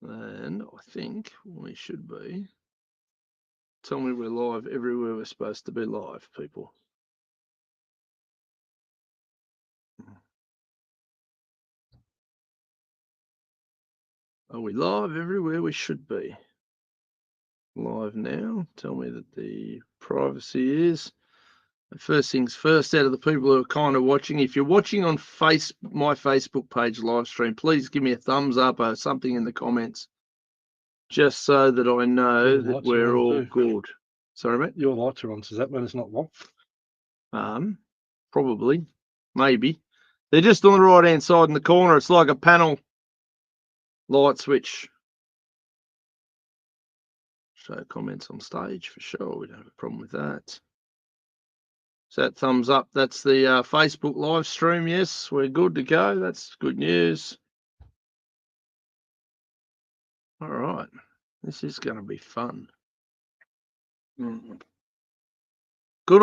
And I think we should be. Tell me we're live everywhere we're supposed to be live, people. Are we live everywhere we should be? Live now. Tell me that the privacy is. First things first, out of the people who are kind of watching, if you're watching on my Facebook page live stream, please give me a thumbs up or something in the comments, just so that I know that we're all good. Sorry, mate? Your lights are on. Does that mean it's not on? Probably, maybe. They're just on the right-hand side in the corner. It's like a panel light switch. Show comments on stage for sure. We don't have a problem with that. So that thumbs up. That's the Facebook live stream. Yes, we're good to go. That's good news. All right. This is going to be fun. Good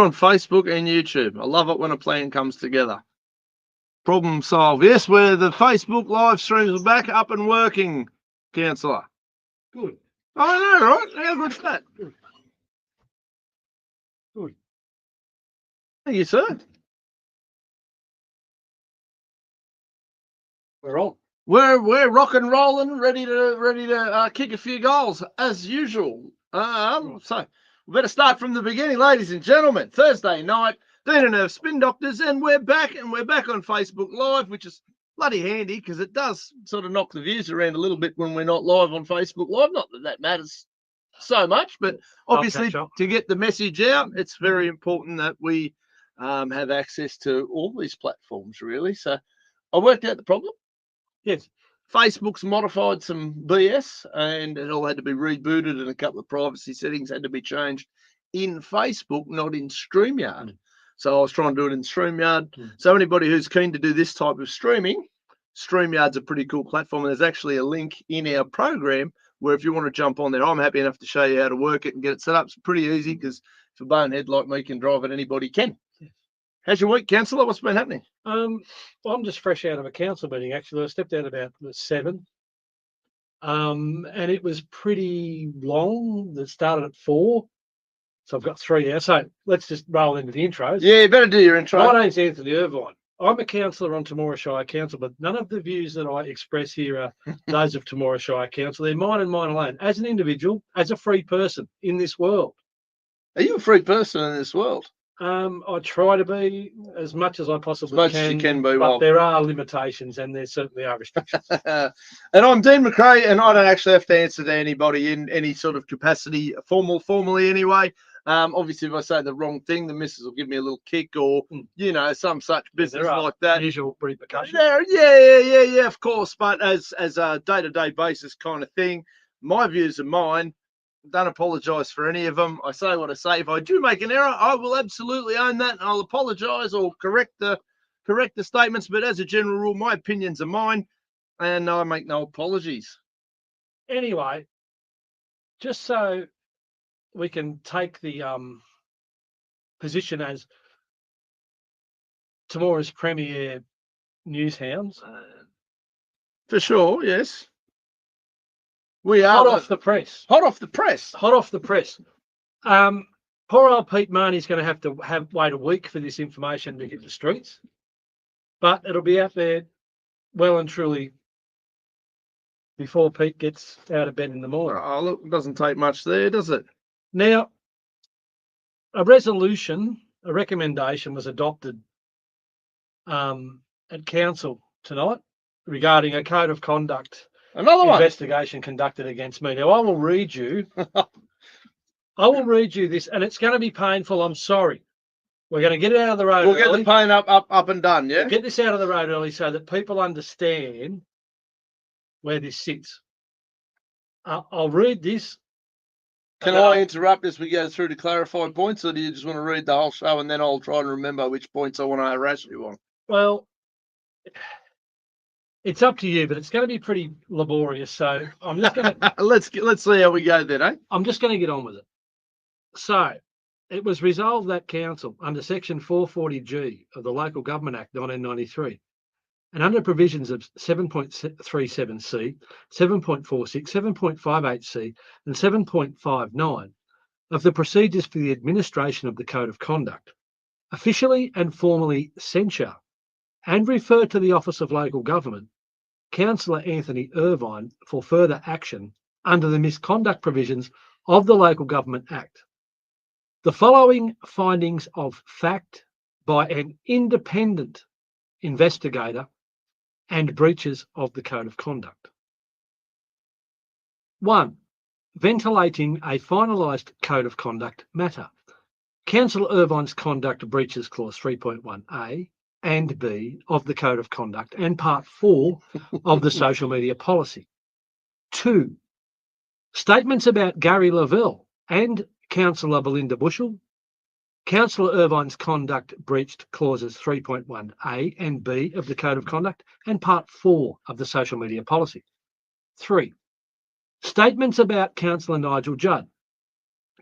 on Facebook and YouTube. I love it when a plan comes together. Problem solved. Yes, where the Facebook live streams are back up and working, Councillor. Good. I know, right? How good's that? Good. Thank you, sir. We're on. We're rock and rolling, ready to kick a few goals as usual. So we better start from the beginning, ladies and gentlemen. Thursday night, Dean and Irv Spin Doctors, and we're back on Facebook Live, which is bloody handy because it does sort of knock the views around a little bit when we're not live on Facebook Live. Not that that matters so much, but obviously to get the message out, it's very important that we have access to all these platforms, really. So I worked out the problem. Yes. Facebook's modified some BS and it all had to be rebooted and a couple of privacy settings had to be changed in Facebook, not in StreamYard. So I was trying to do it in StreamYard. So anybody who's keen to do this type of streaming, StreamYard's a pretty cool platform. And there's actually a link in our program where if you want to jump on there, I'm happy enough to show you how to work it and get it set up. It's pretty easy because if a bonehead like me can drive it, anybody can. How's your week, Councillor? What's been happening? Well, I'm just fresh out of a council meeting, actually. I stepped out about 7. And it was pretty long. It started at 4. So I've got 3 now. So let's just roll into the intros. Yeah, you better do your intro. My name's Anthony Irvine. I'm a councillor on Temora Shire Council, but none of the views that I express here are those of Temora Shire Council. They're mine and mine alone. As an individual, as a free person in this world. Are you a free person in this world? I try to be as much as I possibly can. As you can be, but there are limitations and there certainly are restrictions. And I'm Dean McRae, and I don't actually have to answer to anybody in any sort of capacity, formally anyway. Obviously, if I say the wrong thing, the missus will give me a little kick or, some such business like that. Usual repercussions. Yeah, of course. But as a day-to-day basis kind of thing, my views are mine. Don't apologise for any of them. I say what I say. If I do make an error, I will absolutely own that, and I'll apologise or correct the statements. But as a general rule, my opinions are mine, and I make no apologies. Anyway, just so we can take the position as Temora's premier news hounds. For sure, yes. We are hot off the press. Hot off the press. Hot off the press. Poor old Pete Marnie's going to have wait a week for this information to hit the streets, but it'll be out there well and truly before Pete gets out of bed in the morning. Oh, look, it doesn't take much there, does it? Now, a recommendation was adopted at council tonight regarding a code of conduct. Another investigation conducted against me. Now I will read you. This, and it's going to be painful. I'm sorry. We're going to get it out of the road. We'll get the pain up and done. Yeah. We'll get this out of the road early so that people understand where this sits. I'll read this. Can I interrupt as we go through to clarify points, or do you just want to read the whole show and then I'll try and remember which points I want to harass you on? Well, it's up to you, but it's going to be pretty laborious. So I'm just going to let's see how we go then, eh? I'm just going to get on with it. So it was resolved that council under Section 440G of the Local Government Act 1993 and under provisions of 7.37C, 7.46, 7.58C, and 7.59 of the procedures for the administration of the Code of Conduct, officially and formally censure and refer to the Office of Local Government, Councillor Anthony Irvine, for further action under the misconduct provisions of the Local Government Act. The following findings of fact by an independent investigator and breaches of the Code of Conduct. 1. Ventilating a finalised Code of Conduct matter. Councillor Irvine's conduct breaches Clause 3.1a and b of the Code of Conduct and Part 4 of the social media policy. 2. Statements about Gary Lavelle and Councillor Belinda Bushell. Councillor Irvine's conduct breached clauses 3.1a and b of the Code of Conduct and Part 4 of the social media policy. 3. Statements about Councillor Nigel Judd.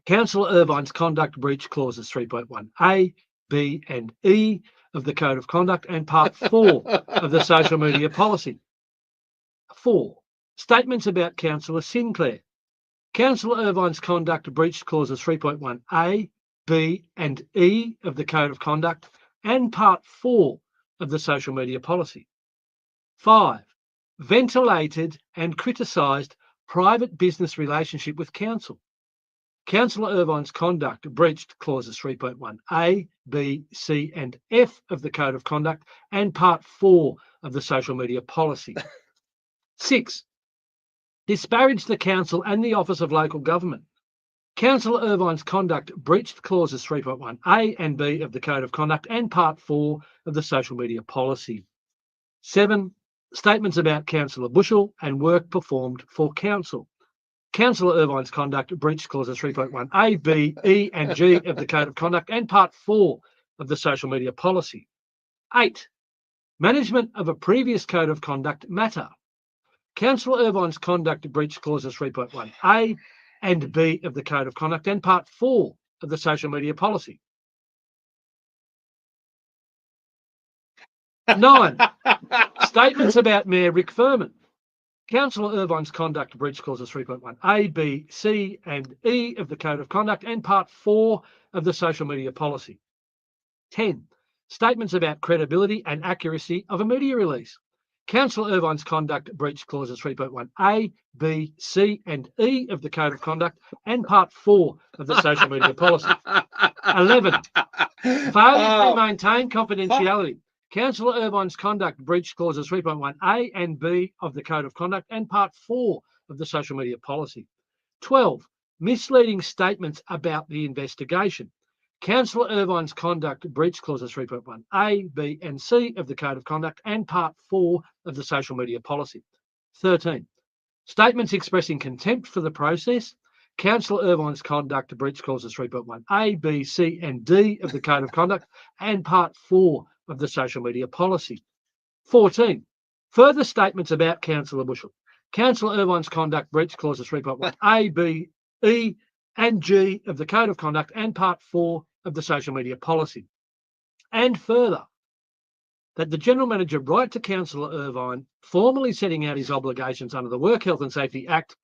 Councillor Irvine's conduct breached clauses 3.1a, b and e of the Code of Conduct and Part 4 of the social media policy. 4. Statements about Councillor Sinclair. Councillor Irvine's conduct breached clauses 3.1a, b and e of the Code of Conduct and Part 4 of the social media policy. 5. Ventilated and criticised private business relationship with council. Councillor Irvine's conduct breached clauses 3.1a, b, c and f of the Code of Conduct and Part 4 of the social media policy. 6. Disparaged the council and the Office of Local Government. Councillor Irvine's conduct breached clauses 3.1a and b of the Code of Conduct and Part 4 of the social media policy. 7. Statements about Councillor Bushell and work performed for council. Councillor Irvine's conduct breached clauses 3.1a, b, e and g of the Code of Conduct and Part 4 of the social media policy. 8. Management of a previous Code of Conduct matter. Councillor Irvine's conduct breached clauses 3.1a and b of the Code of Conduct and Part 4 of the social media policy. 9. Statements about Mayor Rick Furman. Councillor Irvine's conduct breached clauses 3.1a, b, c and e of the Code of Conduct and Part 4 of the social media policy. 10. Statements about credibility and accuracy of a media release. Councillor Irvine's conduct breached clauses 3.1a, b, c and e of the Code of Conduct and Part 4 of the social media policy. 11. Failure to maintain confidentiality. Councillor Irvine's conduct breached clauses 3.1a and b of the Code of Conduct and Part 4 of the social media policy. 12. Misleading statements about the investigation. Councillor Irvine's conduct breached clauses 3.1a, b and c of the Code of Conduct and Part 4 of the social media policy. 13. Statements expressing contempt for the process. Councillor Irvine's conduct breached clauses 3.1a, b, c and d of the Code of Conduct and Part 4 of the social media policy. 14. Further statements about Councillor Bushell. Councillor Irvine's conduct breached clauses 3.1a, b, e and g of the Code of Conduct and Part 4 of the social media policy. And further, that the General Manager write to Councillor Irvine, formally setting out his obligations under the Work Health and Safety Act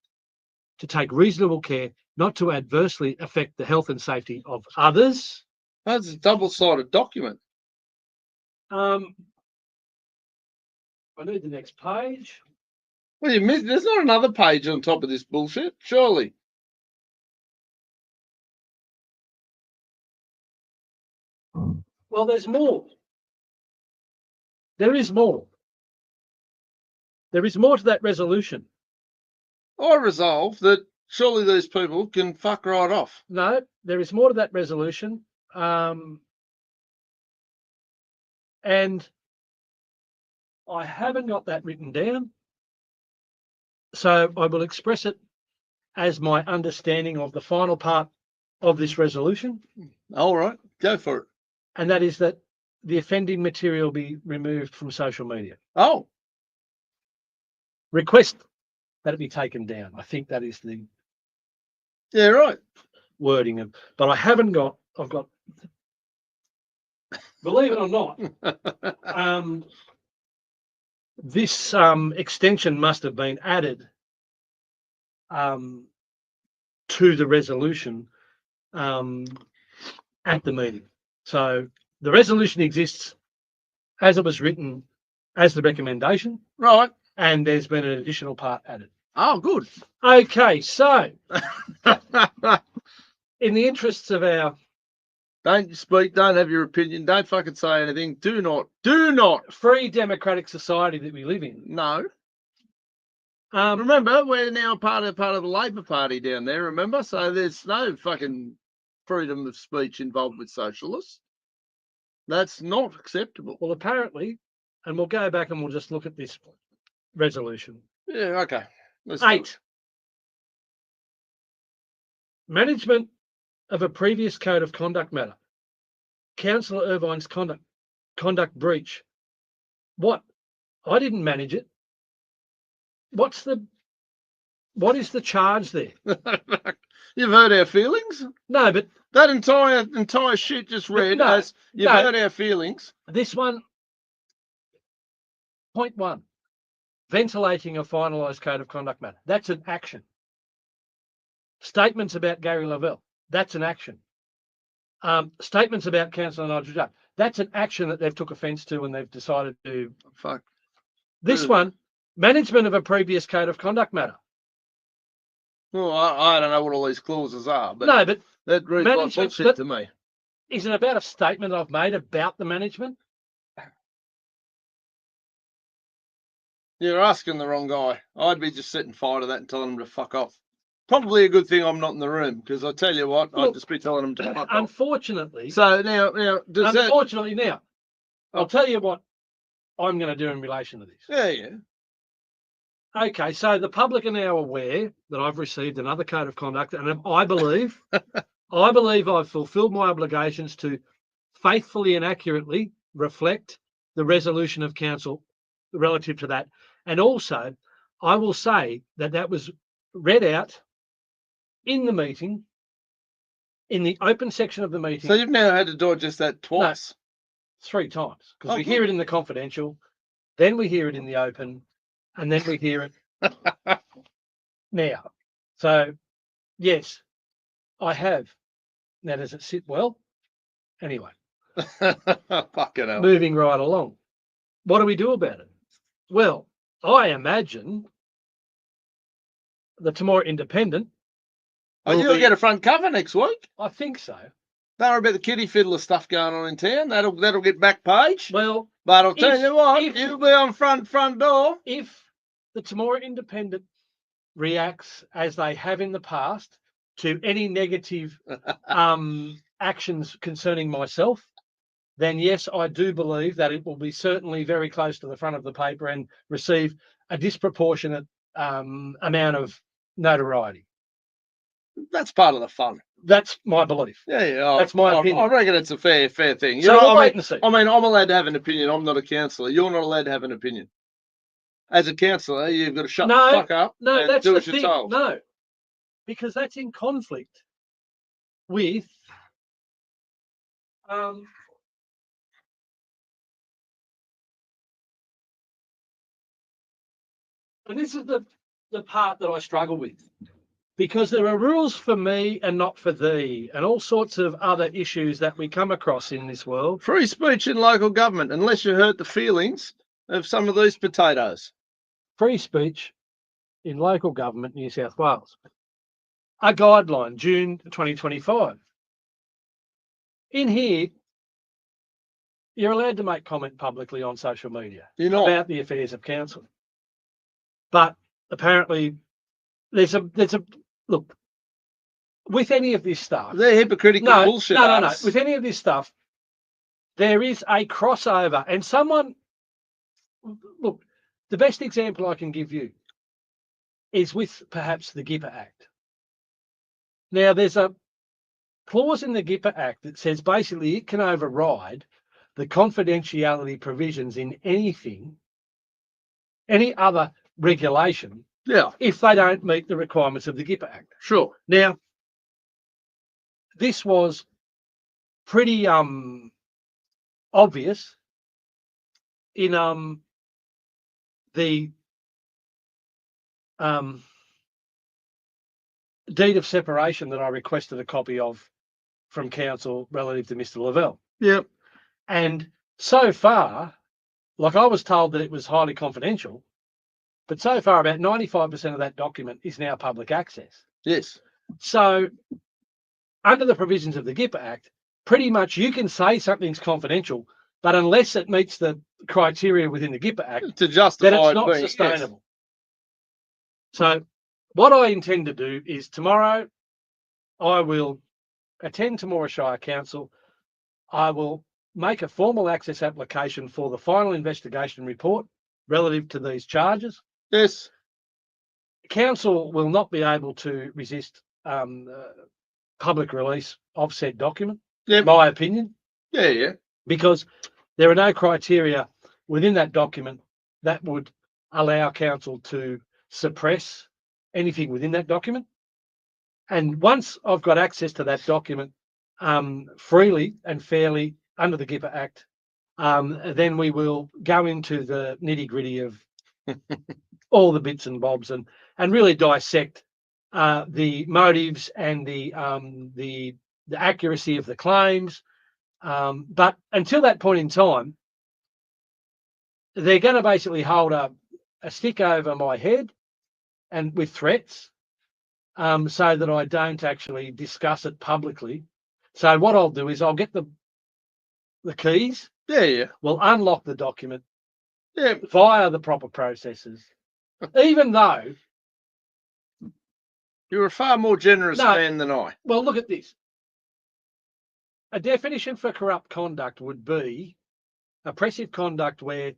to take reasonable care not to adversely affect the health and safety of others. That's a double-sided document. I need the next page. Well, you missed. There's not another page on top of this bullshit, surely. Well, there's more. There is more. There is more to that resolution. I resolve that surely these people can fuck right off. No, there is more to that resolution. And I haven't got that written down. So I will express it as my understanding of the final part of this resolution. All right, go for it. And that is that the offending material be removed from social media. Oh. Request that it be taken down. I think that is the right. wording of, but I haven't got, I've got, believe it or not, this extension must have been added to the resolution at the meeting. So the resolution exists as it was written as the recommendation, Right. and there's been an additional part added. Oh, good. Okay, so in the interests of our Don't speak. Don't have your opinion. Don't fucking say anything. Do not. free democratic society that we live in, No. Remember, we're now part of the Labor Party down there. Remember, so there's no fucking freedom of speech involved with socialists. That's not acceptable. well, apparently, and we'll go back and we'll just look at this resolution. Yeah. Okay. Let's do it. 8. Management of a previous code of conduct matter. Councillor Irvine's conduct breach. What? I didn't manage it. What is the charge there? You've heard our feelings. No, but That entire shit just read no, as you've heard our feelings. this one, point 1, ventilating a finalised code of conduct matter. That's an action. Statements about Gary Lavelle. That's an action. Statements about Councillor Nigel Judd. That's an action that they've took offence to and they've decided to. Fuck. This one, management of a previous code of conduct matter. Well, I don't know what all these clauses are, but No, but that reads like bullshit to me. is it about a statement I've made about the management? You're asking the wrong guy. I'd be just setting fire to that and telling him to fuck off. Probably a good thing I'm not in the room, because I tell you what, I'd just be telling him to fuck off. Unfortunately, So now, does that? unfortunately now, I'll tell you what I'm going to do in relation to this. Yeah. Okay, so the public are now aware that I've received another code of conduct, and I believe I've fulfilled my obligations to faithfully and accurately reflect the resolution of council relative to that. And also, I will say that that was read out in the meeting, in the open section of the meeting. So you've now had to digest that twice. 3 times, because we Okay. hear it in the confidential, then we hear it in the open, and then we hear it now. So, yes, I have. Now, does it sit well? Anyway, Fucking hell. moving right along. What do we do about it? Well, I imagine the Timor Independent. You'll get a front cover next week. I think so. Don't worry about the kitty fiddler stuff going on in town. That'll get back page. Well, but I'll tell you what, you'll be on front door. If the Timor Independent reacts as they have in the past to any negative actions concerning myself, then yes, I do believe that it will be certainly very close to the front of the paper and receive a disproportionate amount of notoriety. That's part of the fun. That's my belief. Yeah. That's my opinion. I reckon it's a fair thing. So we'll wait and see. I mean, I'm allowed to have an opinion. I'm not a councillor. You're not allowed to have an opinion. As a councillor, you've got to shut the fuck up and that's do the what you're thing. told. No, because that's in conflict with and this is the part that I struggle with, because there are rules for me and not for thee, and all sorts of other issues that we come across in this world. Free speech in local government, unless you hurt the feelings of some of these potatoes. Free speech in local government, New South Wales. A guideline, June 2025. In here, you're allowed to make comment publicly on social media about the affairs of council. But apparently there's a look, with any of this stuff. They're hypocritical bullshit. No. With any of this stuff, there is a crossover. And someone, look, the best example I can give you is with perhaps the GIPA Act. Now, there's a clause in the GIPA Act that says basically it can override the confidentiality provisions in anything, any other regulation, if they don't meet the requirements of the GIPA Act. Sure. Now, this was pretty obvious in the deed of separation that I requested a copy of from council relative to Mr. Lavelle. Yep. And so far, like I was told that it was highly confidential, but so far about 95% of that document is now public access. Yes. So under the provisions of the GIPA Act, pretty much you can say something's confidential, but unless it meets the criteria within the GIPA Act, To justify then it's it not being, yes. sustainable. So what I intend to do is tomorrow I will attend to Moora Shire Council. I will make a formal access application for the final investigation report relative to these charges. Yes. Council will not be able to resist public release of said document, Yep. in my opinion, Yeah, yeah. because there are no criteria within that document that would allow council to suppress anything within that document. And once I've got access to that document freely and fairly under the GIPA Act, then we will go into the nitty-gritty of all the bits and bobs and really dissect the motives and the accuracy of the claims. But until that point in time, they're going to basically hold a stick over my head and with threats, so that I don't actually discuss it publicly. So what I'll do is I'll get the keys. Yeah, yeah. We'll unlock the document Yeah. via the proper processes, even though. You're a far more generous No. man than I. Well, look at this. A definition for corrupt conduct would be oppressive conduct where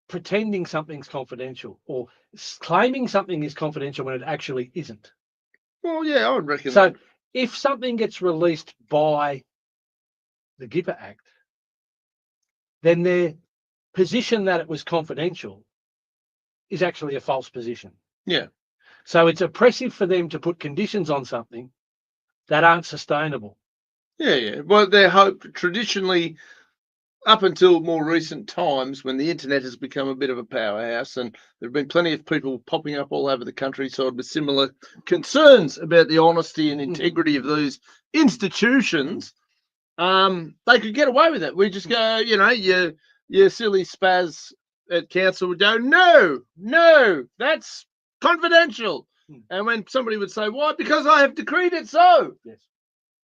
pretending something's confidential or claiming something is confidential when it actually isn't. Well, yeah, I would reckon. So if something gets released by the GIPA Act, then their position that it was confidential is actually a false position. Yeah. So it's oppressive for them to put conditions on something that aren't sustainable. Yeah, yeah. Well, their hope traditionally, up until more recent times, when the internet has become a bit of a powerhouse, and there have been plenty of people popping up all over the countryside with similar concerns about the honesty and integrity of these institutions, they could get away with it. We just go, you know, your silly spaz at council would go, no, that's confidential. And when somebody would say, why? Because I have decreed it so. Yes.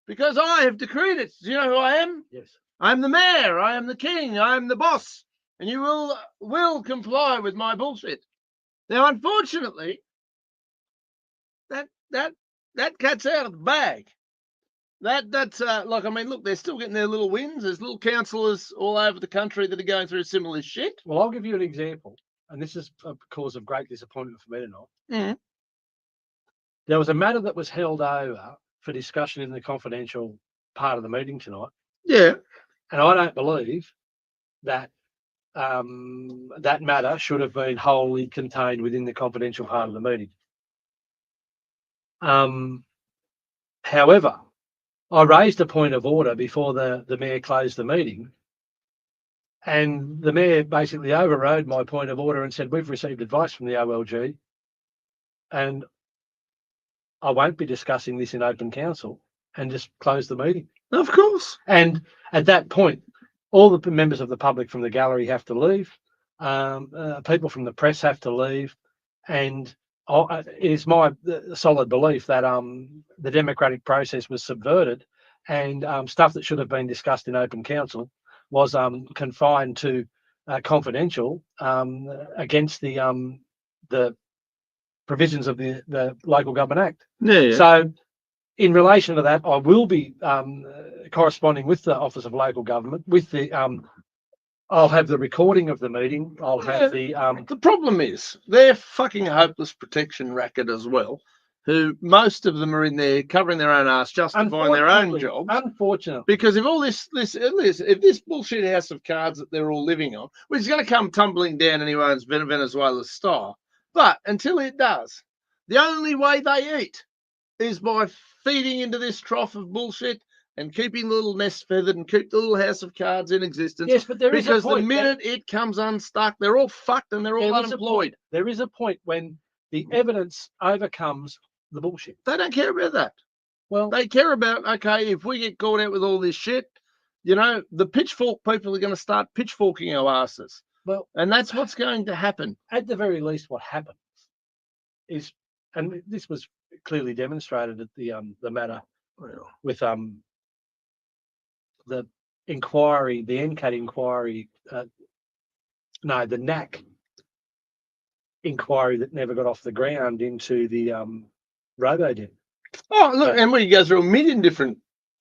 Because I have decreed it. Do you know who I am? Yes. I'm the mayor. I am the king. I am the boss. And you will comply with my bullshit. Now, unfortunately, that cat's out of the bag. That's like, I mean, look, they're still getting their little wins. There's little councillors all over the country that are going through similar shit. Well, I'll give you an example, and this is a cause of great disappointment for me tonight. Mm-hmm. There was a matter that was held over for discussion in the confidential part of the meeting tonight. Yeah. And I don't believe that that matter should have been wholly contained within the confidential part of the meeting. However, I raised a point of order before the mayor closed the meeting, and the mayor basically overrode my point of order and said, we've received advice from the OLG, and I won't be discussing this in open council, and just closed the meeting. Of course. And at that point, all the members of the public from the gallery have to leave. People from the press have to leave. And it is my solid belief that the democratic process was subverted, and stuff that should have been discussed in open council was confined to confidential against the provisions of the Local Government Act. Yeah. So in relation to that, I will be corresponding with the Office of Local Government with the I'll have the recording of the meeting. I'll have the problem is they're fucking hopeless protection racket as well, who most of them are in there covering their own ass, justifying their own jobs. Unfortunately. Because if all this if this bullshit house of cards that they're all living on, which is going to come tumbling down anyone's Venezuela style, but until it does, the only way they eat is by feeding into this trough of bullshit and keeping the little nest feathered and keep the little house of cards in existence. Yes, but there is a Because the point. minute it comes unstuck, they're all fucked and they're all unemployed. There is a point when the evidence overcomes the bullshit. They don't care about that. Well, they care about, okay, if we get caught out with all this shit, you know, the pitchfork people are going to start pitchforking our asses. Well, and that's what's going to happen. At the very least, what happens is, and this was clearly demonstrated at the matter with the inquiry, the NCAT inquiry, the NAC inquiry that never got off the ground into the robo-den. Oh, look, and we go through a million different.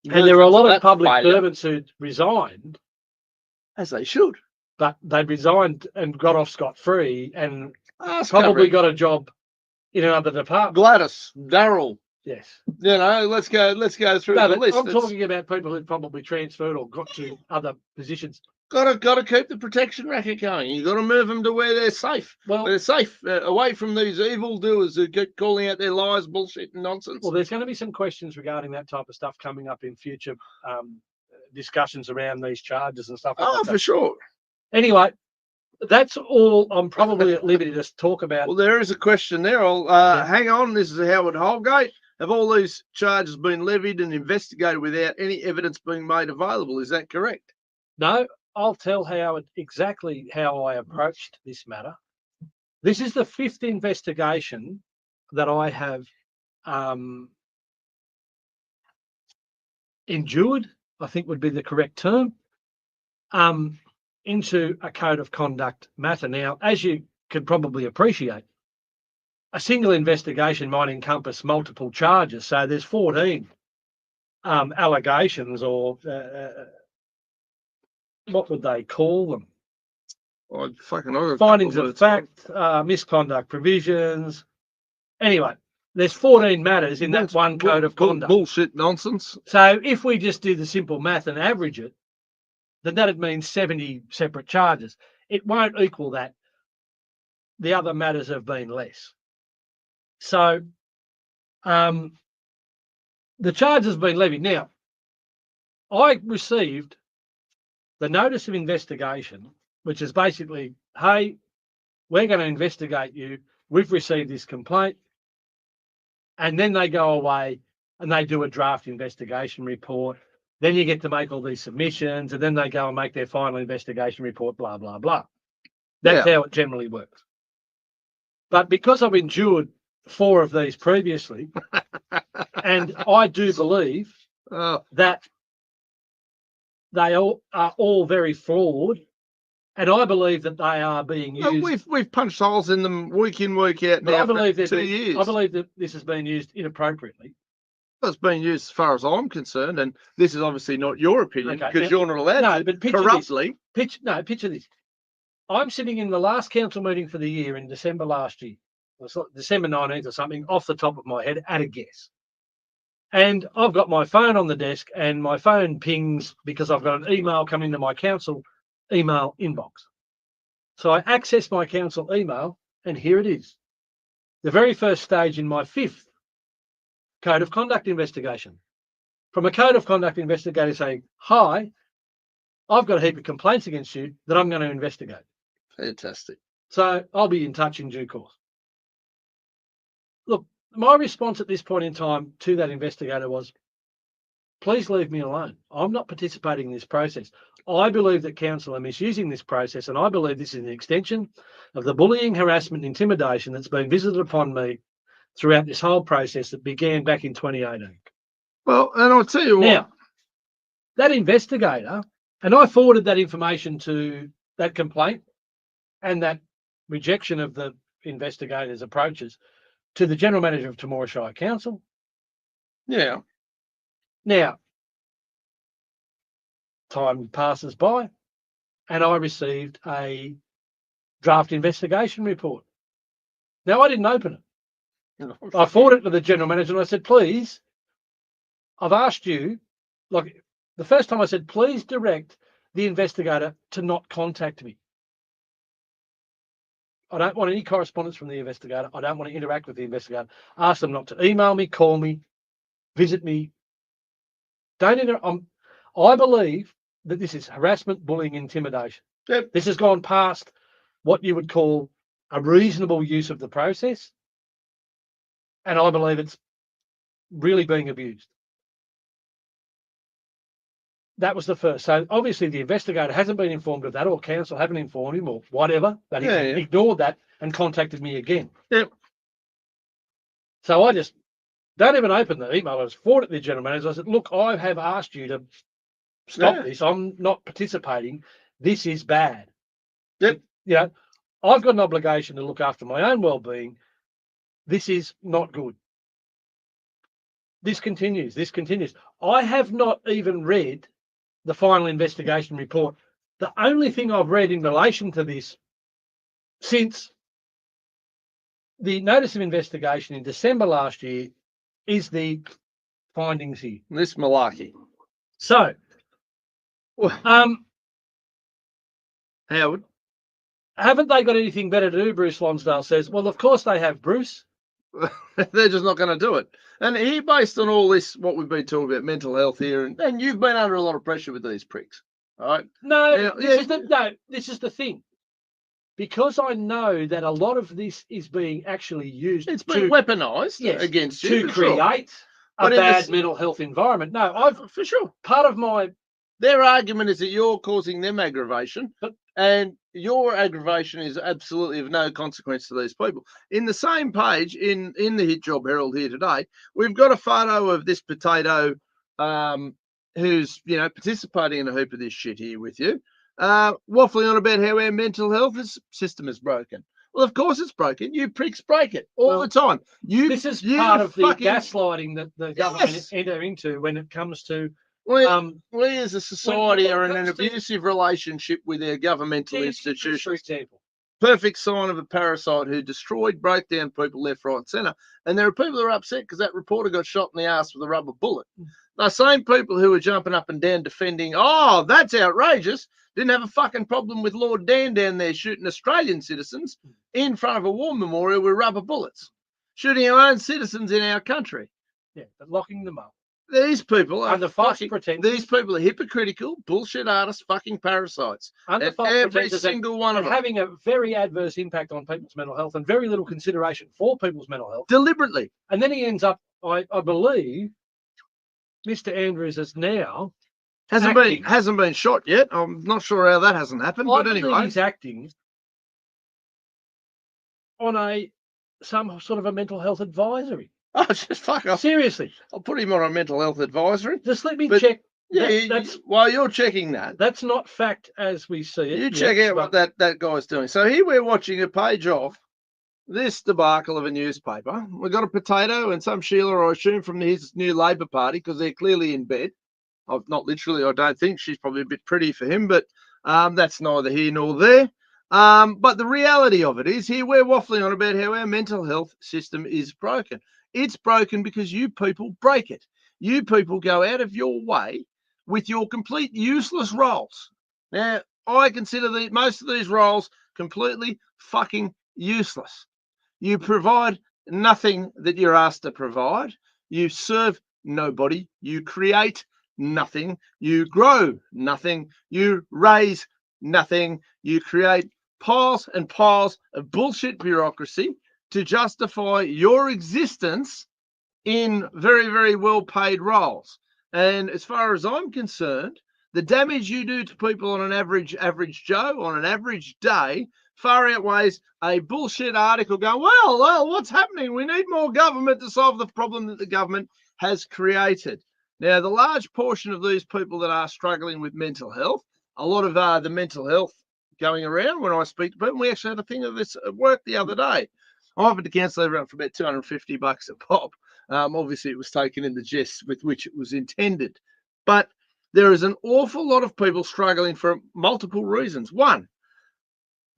And there were a lot of public servants who resigned. As they should. But they resigned and got off scot-free and probably got a job in another department. Gladys, Darryl. Yes. You know, let's go through the list. I'm talking about people who probably transferred or got to other positions. Got to keep the protection racket going. You got to move them to where they're safe. Well, they're safe away from these evil doers who get calling out their lies, bullshit, and nonsense. Well, there's going to be some questions regarding that type of stuff coming up in future discussions around these charges and stuff. Oh, for sure. Anyway, that's all I'm probably at liberty to talk about. Well, there is a question there. I'll hang on. This is Howard Holgate. Have all these charges been levied and investigated without any evidence being made available? Is that correct? No, I'll tell Howard exactly how I approached this matter. This is the 5th investigation that I have endured, I think would be the correct term, into a code of conduct matter. Now, as you could probably appreciate, a single investigation might encompass multiple charges. So there's 14 allegations, or what would they call them? Findings of fact, misconduct provisions. Anyway, there's 14 matters in that one code of conduct. Bullshit nonsense. So if we just do the simple math and average it, then that'd mean 70 separate charges. It won't equal that. The other matters have been less. So the charge has been levied. Now, I received the notice of investigation, which is basically, hey, we're going to investigate you. We've received this complaint. And then they go away and they do a draft investigation report. Then you get to make all these submissions, and then they go and make their final investigation report, blah, blah, blah. That's how it generally works. But because I've endured 4 of these previously, and I do believe that they are all very flawed, and I believe that they are being used. We've punched holes in them week in, week out now for 2 years. I believe that this has been used inappropriately. Well, it's been used as far as I'm concerned, and this is obviously not your opinion, because you're not allowed to corruptly. Picture this. I'm sitting in the last council meeting for the year in December last year, December 19th or something, off the top of my head, at a guess. And I've got my phone on the desk, and my phone pings because I've got an email coming to my council email inbox. So I access my council email, and here it is. The very first stage in my 5th code of conduct investigation. From a code of conduct investigator saying, hi, I've got a heap of complaints against you that I'm going to investigate. Fantastic. So I'll be in touch in due course. Look, my response at this point in time to that investigator was, please leave me alone. I'm not participating in this process. I believe that council are misusing this process, and I believe this is an extension of the bullying, harassment, and intimidation that's been visited upon me throughout this whole process that began back in 2018. Well, and I'll tell you what. Now, that investigator, and I forwarded that information to that complaint and that rejection of the investigator's approaches to the General Manager of Temora Shire Council. Yeah. Now, time passes by, and I received a draft investigation report. Now, I didn't open it. I forwarded it to the General Manager, and I said, please, I've asked you, like the first time I said, please direct the investigator to not contact me. I don't want any correspondence from the investigator. I don't want to interact with the investigator. Ask them not to email me, call me, visit me, I believe that this is harassment, bullying, intimidation. Yep. This has gone past what you would call a reasonable use of the process, and I believe it's really being abused. That was the first. So obviously the investigator hasn't been informed of that, or council haven't informed him, or whatever, but he ignored that and contacted me again. Yep. So I just don't even open the email. I was forwarded to the general manager. I said, look, I have asked you to stop this. I'm not participating. This is bad. Yep. You know, I've got an obligation to look after my own well-being. This is not good. This continues. I have not even read the final investigation report. The only thing I've read in relation to this since the notice of investigation in December last year is the findings here. This malarkey. So, Howard, haven't they got anything better to do? Bruce Lonsdale says. Well, of course they have, Bruce. They're just not going to do it. And here, based on all this, what we've been talking about, mental health here, and you've been under a lot of pressure with these pricks, all right? No, this is the thing. Because I know that a lot of this is being actually used. It's been weaponised against you to create a bad mental health environment. No, for sure. Part of their argument is that you're causing them aggravation, and your aggravation is absolutely of no consequence to these people. In the same page, in the Hit Job Herald here today, we've got a photo of this potato who's, participating in a heap of this shit here with you, waffling on about how our mental health system is broken. Well, of course it's broken. You pricks break it all the time. This is part of the gaslighting that the government enter into when it comes to. We as a society are in an abusive relationship with our governmental institutions. For example. Perfect sign of a parasite who destroyed, broke down people left, right, and centre. And there are people who are upset because that reporter got shot in the ass with a rubber bullet. The same people who are jumping up and down defending, oh, that's outrageous, didn't have a fucking problem with Lord Dan down there shooting Australian citizens in front of a war memorial with rubber bullets, shooting our own citizens in our country. Yeah, but locking them up. These people are these people are hypocritical, bullshit artists, fucking parasites. Under every single one of them having a very adverse impact on people's mental health and very little consideration for people's mental health. Deliberately. And then he ends up, I believe, Mr. Andrews is now hasn't been shot yet. I'm not sure how that hasn't happened, but anyway, he's acting on some sort of a mental health advisory. Oh, just fuck off. Seriously. I'll put him on a mental health advisory. Just let me check. Yeah, while you're checking that. That's not fact as we see it. You check out what that guy's doing. So here we're watching a page of this debacle of a newspaper. We've got a potato and some Sheila, I assume, from his new Labor Party, because they're clearly in bed. Not literally, I don't think. She's probably a bit pretty for him, but that's neither here nor there. But the reality of it is here we're waffling on about how our mental health system is broken. It's broken because you people break it. You people go out of your way with your complete useless roles. Now, I consider most of these roles completely fucking useless. You provide nothing that you're asked to provide. You serve nobody. You create nothing. You grow nothing. You raise nothing. You create piles and piles of bullshit bureaucracy to justify your existence in very, very well-paid roles. And as far as I'm concerned, the damage you do to people on an average Joe on an average day far outweighs a bullshit article going, well, what's happening? We need more government to solve the problem that the government has created. Now, the large portion of these people that are struggling with mental health, a lot of the mental health going around when I speak to people, we actually had a thing of this at work the other day. I offered to cancel everyone for about $250 a pop. Obviously, it was taken in the jest with which it was intended. But there is an awful lot of people struggling for multiple reasons. One,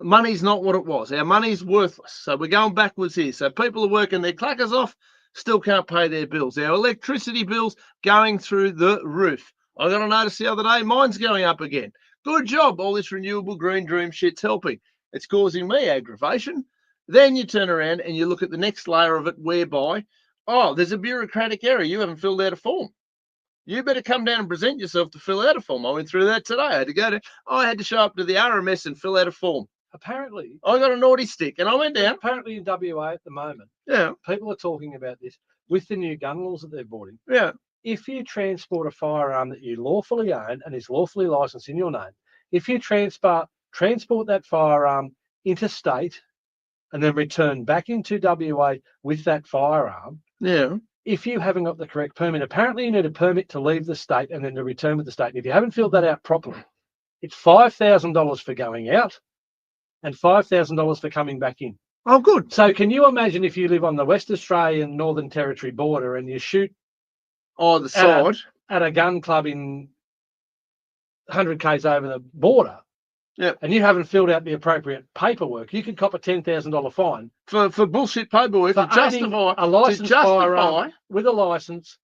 money's not what it was. Our money's worthless. So we're going backwards here. So people are working their clackers off, still can't pay their bills. Our electricity bills going through the roof. I got a notice the other day, mine's going up again. Good job. All this renewable green dream shit's helping. It's causing me aggravation. Then you turn around and you look at the next layer of it whereby, oh, there's a bureaucratic error. You haven't filled out a form. You better come down and present yourself to fill out a form. I went through that today. I had to show up to the RMS and fill out a form. Apparently, I got a naughty stick and I went down. Apparently in WA at the moment, Yeah, people are talking about this with the new gun laws that they've brought in. yeah. If you transport a firearm that you lawfully own and is lawfully licensed in your name, if you transport that firearm interstate and then return back into WA with that firearm, Yeah. if you haven't got the correct permit, apparently you need a permit to leave the state and then to return with the state. And if you haven't filled that out properly, it's $5,000 for going out and $5,000 for coming back in. Oh, good. So can you imagine if you live on the West Australian Northern Territory border and you shoot The side. at a gun club in 100 k's over the border, Yep. and you haven't filled out the appropriate paperwork, you could cop a $10,000 fine For bullshit paperwork for to justify a licensed firearm with a license.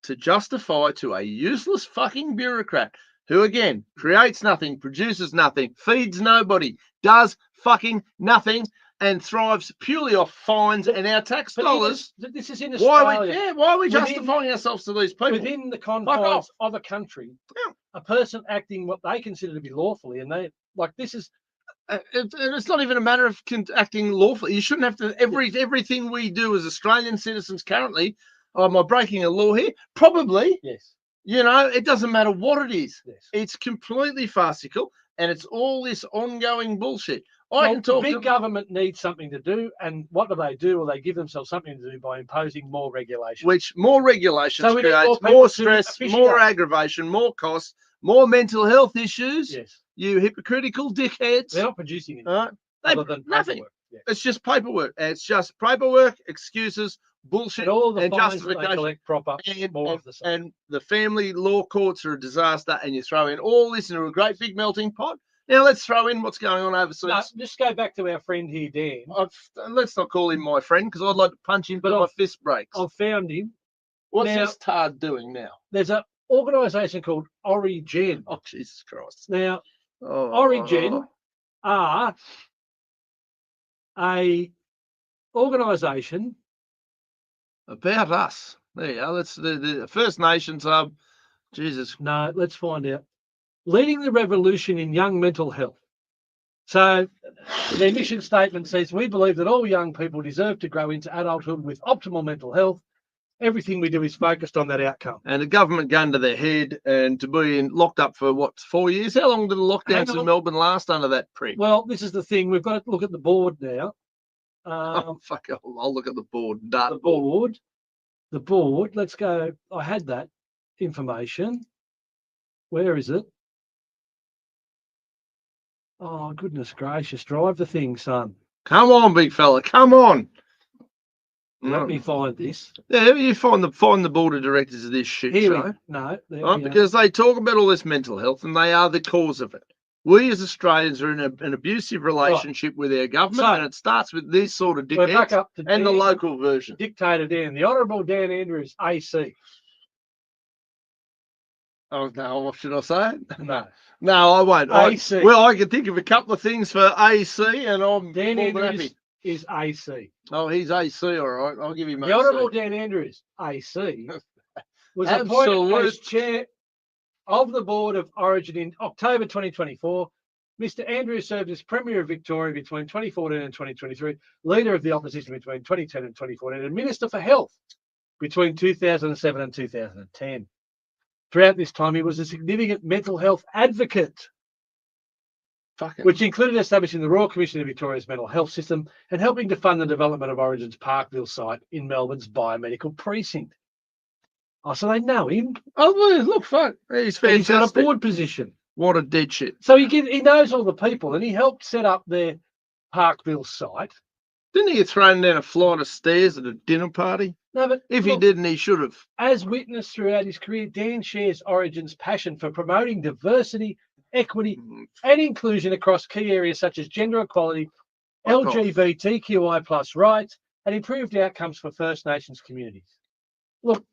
To justify to a useless fucking bureaucrat who, again, creates nothing, produces nothing, feeds nobody, does fucking nothing, and thrives purely off fines and our tax dollars. This is in Why Australia. are we justifying ourselves to these people? Within the confines of a country, a person acting what they consider to be lawfully, and they like this is. It's not even a matter of acting lawfully. You shouldn't have to. Everything we do as Australian citizens currently. Am I breaking a law here? Probably. Yes. You know, it doesn't matter what it is. Yes. It's completely farcical, and it's all this ongoing bullshit. Big government needs something to do, and what do? Well, they give themselves something to do by imposing more regulation. Which more regulations So creates more stress, more aggravation, more costs, more mental health issues. Yes. You hypocritical dickheads. They're not producing it. Nothing. Paperwork. Yeah. It's just paperwork. It's just paperwork, excuses, bullshit, and all the and fines justification. That they collect proper. And the family law courts are a disaster, and you throw in all this into a great big melting pot. Now let's throw in what's going on overseas. No, just go back to our friend here, Dan. Let's not call him my friend because I'd like to punch him, but my fist breaks. I've found him. What's this tard doing now? There's an organisation called Origin. Oh, Jesus Christ. Now, Origin are a organisation about us. There you go. That's the First Nations. Jesus. No, let's find out. Leading the revolution in young mental health. So their mission statement says, we believe that all young people deserve to grow into adulthood with optimal mental health. Everything we do is focused on that outcome. And a government gun to their head, and to be locked up for 4 years? How long did the lockdowns in Melbourne last under that prick? Well, this is the thing. We've got to look at the board now. Fuck, I'll look at the board. The board. Let's go. I had that information. Where is it? Oh, goodness gracious. Drive the thing, son. Come on, big fella. Come on. Let me find this. Yeah, you find the board of directors of this shit show. Because they talk about all this mental health, and they are the cause of it. We as Australians are in an abusive relationship with our government, and it starts with these sort of dickheads and the local version. Dictator Dan, the Honourable Dan Andrews, AC. Oh, no, should I say it? No. No, I won't. AC. I can think of a couple of things for AC, and I'm Dan more than Andrews happy. Is AC. Oh, he's AC, all right. I'll give him the AC. Honourable Dan Andrews, AC, was appointed as chair of the board of Origin in October 2024. Mr. Andrews served as Premier of Victoria between 2014 and 2023, Leader of the Opposition between 2010 and 2014, and Minister for Health between 2007 and 2010. Throughout this time, he was a significant mental health advocate, which included establishing the Royal Commission of Victoria's mental health system and helping to fund the development of Origin's Parkville site in Melbourne's biomedical precinct. Oh, so they know him. Oh, look, fuck. He's fantastic. He's got a board position. What a dead shit. So he knows all the people, and he helped set up their Parkville site. Didn't he get thrown down a flight of stairs at a dinner party? No, but if he didn't, he should have. As witnessed throughout his career, Dan shares Origin's passion for promoting diversity, equity, and inclusion across key areas such as gender equality, LGBTQI plus rights, and improved outcomes for First Nations communities. Look,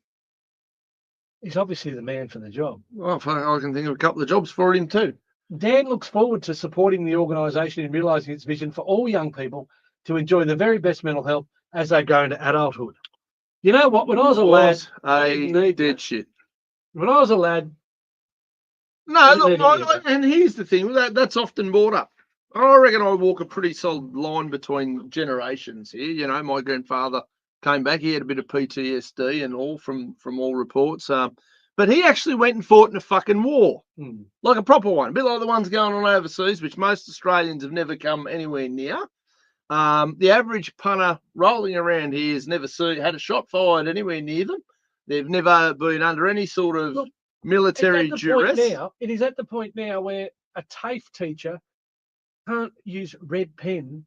he's obviously the man for the job. Well, I can think of a couple of jobs for him too. Dan looks forward to supporting the organisation in realising its vision for all young people to enjoy the very best mental health as they go into adulthood. You know what? When I was a lad, I dead shit. When I was a lad, No, didn't look, need any of that. and here's the thing that's often brought up. I reckon I walk a pretty solid line between generations here. You know, my grandfather came back; he had a bit of PTSD and all from all reports. But he actually went and fought in a fucking war, like a proper one, a bit like the ones going on overseas, which most Australians have never come anywhere near. The average punter rolling around here has never had a shot fired anywhere near them. They've never been under any sort of military duress. It is at the point now where a TAFE teacher can't use red pen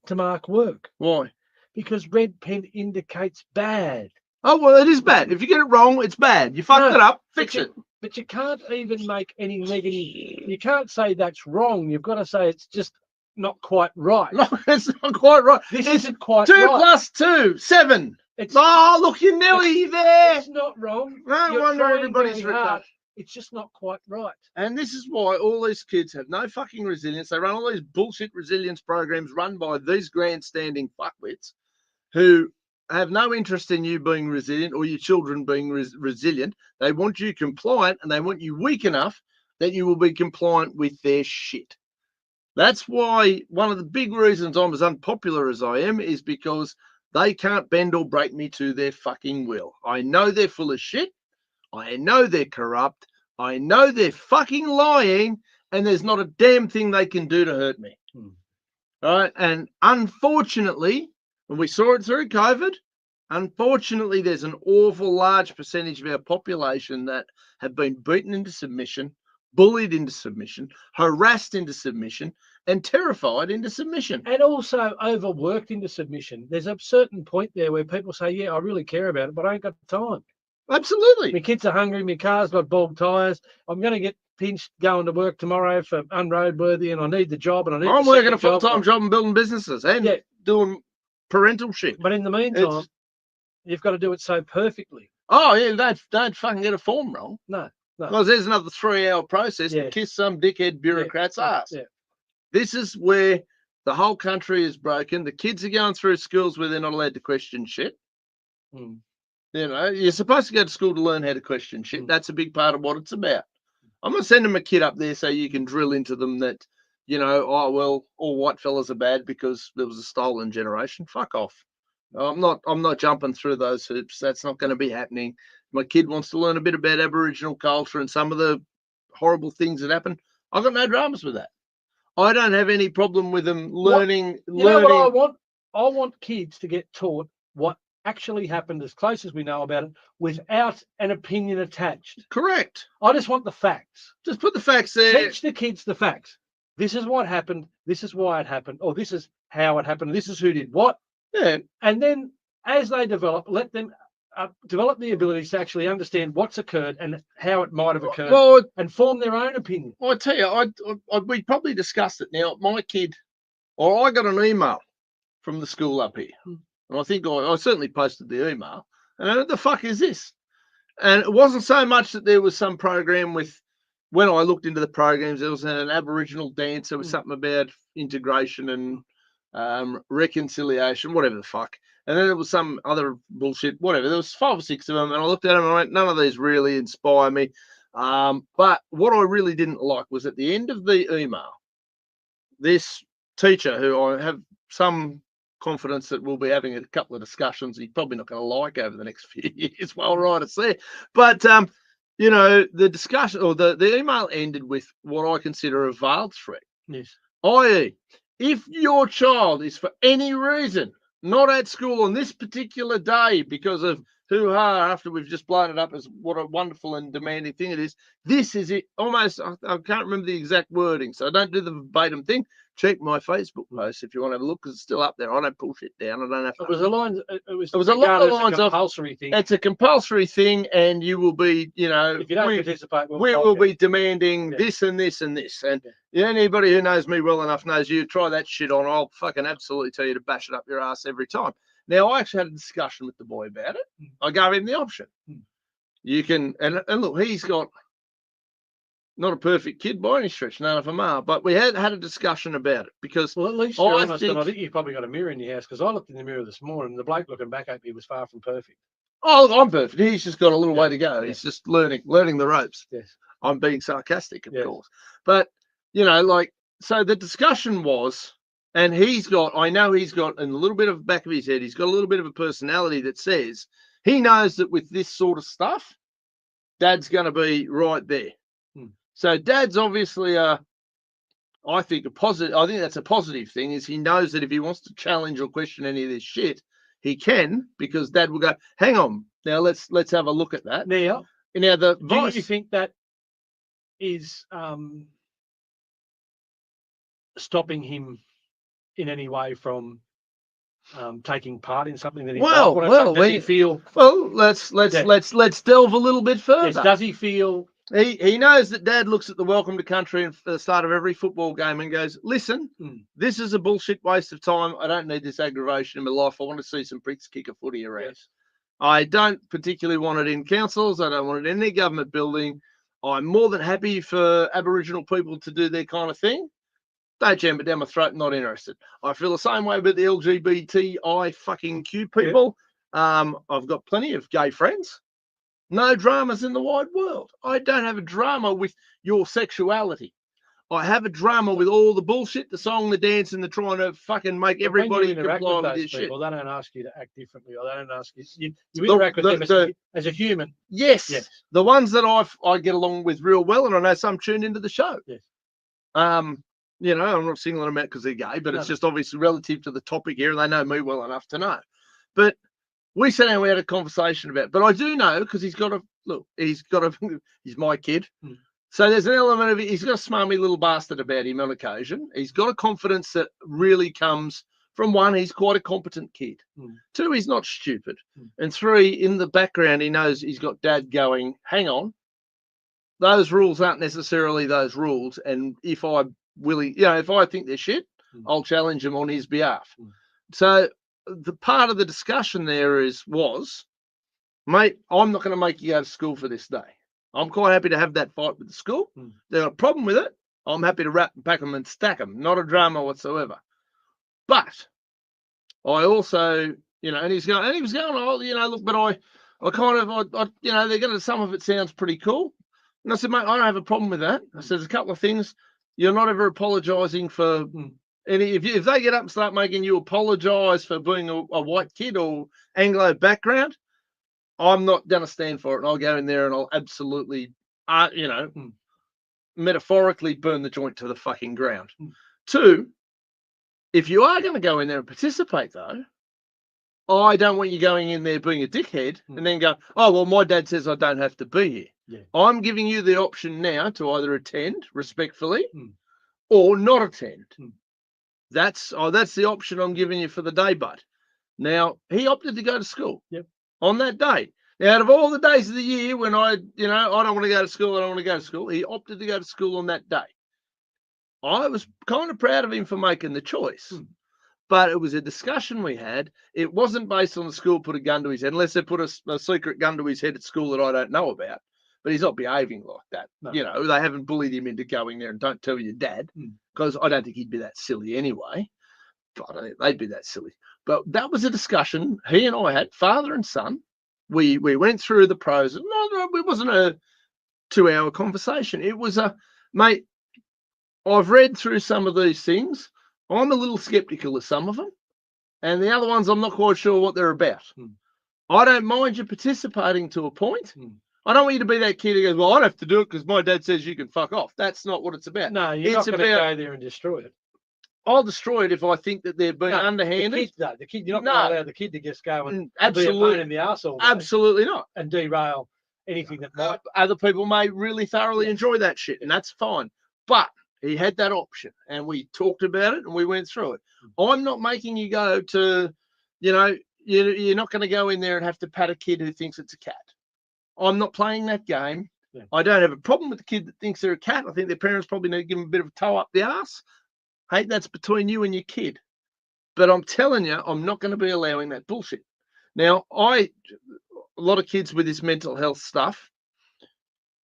to mark work. Why? Because red pen indicates bad. Oh, well, it is bad. If you get it wrong, it's bad. You fucked it up, fix it. But you can't even make any negative. You can't say that's wrong. You've got to say it's just not quite right. No, it's not quite right. This isn't quite 2 right. + 2, 7. Look, you're nearly there. It's not wrong. No wonder everybody's hard. It's just not quite right. And this is why all these kids have no fucking resilience. They run all these bullshit resilience programs run by these grandstanding fuckwits who have no interest in you being resilient or your children being resilient. They want you compliant, and they want you weak enough that you will be compliant with their shit. That's why one of the big reasons I'm as unpopular as I am is because they can't bend or break me to their fucking will. I know they're full of shit. I know they're corrupt. I know they're fucking lying, and there's not a damn thing they can do to hurt me. All right. And unfortunately, and we saw it through COVID, unfortunately, there's an awful large percentage of our population that have been beaten into submission, bullied into submission, harassed into submission, and terrified into submission. And also overworked into submission. There's a certain point there where people say, yeah, I really care about it, but I ain't got the time. Absolutely. My kids are hungry, my car's got bald tyres, I'm going to get pinched going to work tomorrow for unroadworthy, and I need the job, and I'm working a full-time job and building businesses and doing parental shit. But in the meantime, you've got to do it so perfectly. Oh, yeah, don't fucking get a form wrong. No. Because there's another 3-hour process to kiss some dickhead bureaucrat's ass. Yeah. This is where the whole country is broken. The kids are going through schools where they're not allowed to question shit. You know, you're supposed to go to school to learn how to question shit. That's a big part of what it's about. I'm not sending a kid up there so you can drill into them that, you know, oh, well, all white fellas are bad because there was a stolen generation. Fuck off. I'm not jumping through those hoops. That's not going to be happening. My kid wants to learn a bit about Aboriginal culture and some of the horrible things that happen. I've got no dramas with that. I don't have any problem with them learning. You know what I want? I want kids to get taught what actually happened as close as we know about it without an opinion attached. Correct. I just want the facts. Just put the facts there. Teach the kids the facts. This is what happened. This is why it happened. Or this is how it happened. This is who did what. Yeah. And then as they develop, let them develop the abilities to actually understand what's occurred and how it might have occurred, and form their own opinion. Well, I tell you, we probably discussed it now. My kid, or I got an email from the school up here, and I think I certainly posted the email. And what the fuck is this? And it wasn't so much that there was some program with. When I looked into the programs, there was an Aboriginal dance. There was something about integration and reconciliation, whatever the fuck. And then there was some other bullshit, whatever. There was 5 or 6 of them, and I looked at them and I went, none of these really inspire me. But what I really didn't like was at the end of the email, this teacher, who I have some confidence that we'll be having a couple of discussions he's probably not going to like over the next few years while right it's there. But, you know, the discussion or the email ended with what I consider a veiled threat. Yes. I.e., if your child is for any reason not at school on this particular day because of hoo-ha after we've just blown it up as what a wonderful and demanding thing it is, this is it. Almost, I can't remember the exact wording, so don't do the verbatim thing. Check my Facebook post if you want to have a look, because it's still up there. I don't pull shit down. I don't have to. It was a line. It was a lot of lines of compulsory thing. It's a compulsory thing, and you will be, you know, if you don't participate, we will be demanding this and this and this. And anybody who knows me well enough knows you try that shit on, I'll fucking absolutely tell you to bash it up your ass every time. Now, I actually had a discussion with the boy about it. I gave him the option. You can, and look, he's got. Not a perfect kid by any stretch, none of them are. But we had a discussion about it because, well, at least you're honest, and I think you've probably got a mirror in your house, because I looked in the mirror this morning and the bloke looking back at me was far from perfect. Oh, I'm perfect. He's just got a little Yeah, way to go. yeah. He's just learning the ropes. Yes. I'm being sarcastic, of Yes. course. But, you know, like, so the discussion was, and I know he's got in a little bit of the back of his head, he's got a little bit of a personality that says he knows that with this sort of stuff, Dad's going to be right there. So Dad's obviously I think that's a positive thing, is he knows that if he wants to challenge or question any of this shit, he can, because Dad will go, hang on, now let's have a look at that. Now, the do vice, you think that is stopping him in any way from taking part in something that he does he feel? Well, let's delve a little bit further. Yes, does he feel? He knows that Dad looks at the welcome to country at the start of every football game and goes, listen, this is a bullshit waste of time. I don't need this aggravation in my life. I want to see some pricks kick a footy around. Yes. I don't particularly want it in councils. I don't want it in any government building. I'm more than happy for Aboriginal people to do their kind of thing. Don't jam it down my throat, not interested. I feel the same way about the LGBTI fucking Q people. Yeah. I've got plenty of gay friends. No dramas in the wide world. I don't have a drama with your sexuality. I have a drama with all the bullshit, the song, the dance, and the trying to fucking make everybody comply with this shit. They don't ask you to act differently, or they don't ask you. You interact with them as a human. Yes. The ones that I get along with real well, and I know some tune into the show. Yes. You know, I'm not singling them out because they're gay, but it's just obviously relative to the topic here, and they know me well enough to know. But we sat down, we had a conversation about it. But I do know, because he's my kid. So there's an element of it. He's got a smarmy little bastard about him on occasion. He's got a confidence that really comes from, one, he's quite a competent kid. 2, he's not stupid. And 3, in the background, he knows he's got Dad going, hang on, those rules aren't necessarily those rules. And if I think they're shit, I'll challenge them on his behalf. So the part of the discussion there was, mate, I'm not going to make you go to school for this day. I'm quite happy to have that fight with the school. They've got a problem with it. I'm happy to wrap and pack them and stack them. Not a drama whatsoever. But I also, and he was going, oh, look, but they're going to, some of it sounds pretty cool. And I said, mate, I don't have a problem with that. I said, there's a couple of things. You're not ever apologising for any. If they get up and start making you apologise for being a white kid or Anglo background, I'm not going to stand for it. And I'll go in there and I'll absolutely, metaphorically burn the joint to the fucking ground. 2, if you are going to go in there and participate, though, I don't want you going in there being a dickhead and then go, oh, well, my dad says I don't have to be here. Yeah. I'm giving you the option now to either attend respectfully or not attend. That's the option I'm giving you for the day, bud. Now, he opted to go to school on that day. Now, out of all the days of the year when I don't want to go to school, he opted to go to school on that day. I was kind of proud of him for making the choice. But it was a discussion we had. It wasn't based on the school put a gun to his head, unless they put a secret gun to his head at school that I don't know about. But he's not behaving like that. No. They haven't bullied him into going there and don't tell your dad, because I don't think he'd be that silly anyway. But I don't think they'd be that silly. But that was a discussion he and I had, father and son. We went through the pros. No, it wasn't a 2-hour conversation. It was mate, I've read through some of these things. I'm a little skeptical of some of them, and the other ones I'm not quite sure what they're about. I don't mind you participating to a point. I don't want you to be that kid who goes, well, I'd have to do it because my dad says you can fuck off. That's not what it's about. No, you're not going to go there and destroy it. I'll destroy it if I think that they're being underhanded. The kid, you're not going to allow the kid to just go and absolutely be a pain in the arse all day. Absolutely not. And derail anything that might. Other people may really thoroughly enjoy that shit, and that's fine. But he had that option, and we talked about it, and we went through it. I'm not making you go to, you're not going to go in there and have to pat a kid who thinks it's a cat. I'm not playing that game. Yeah. I don't have a problem with the kid that thinks they're a cat. I think their parents probably need to give them a bit of a toe up the arse. Hey, that's between you and your kid. But I'm telling you, I'm not going to be allowing that bullshit. Now, a lot of kids with this mental health stuff,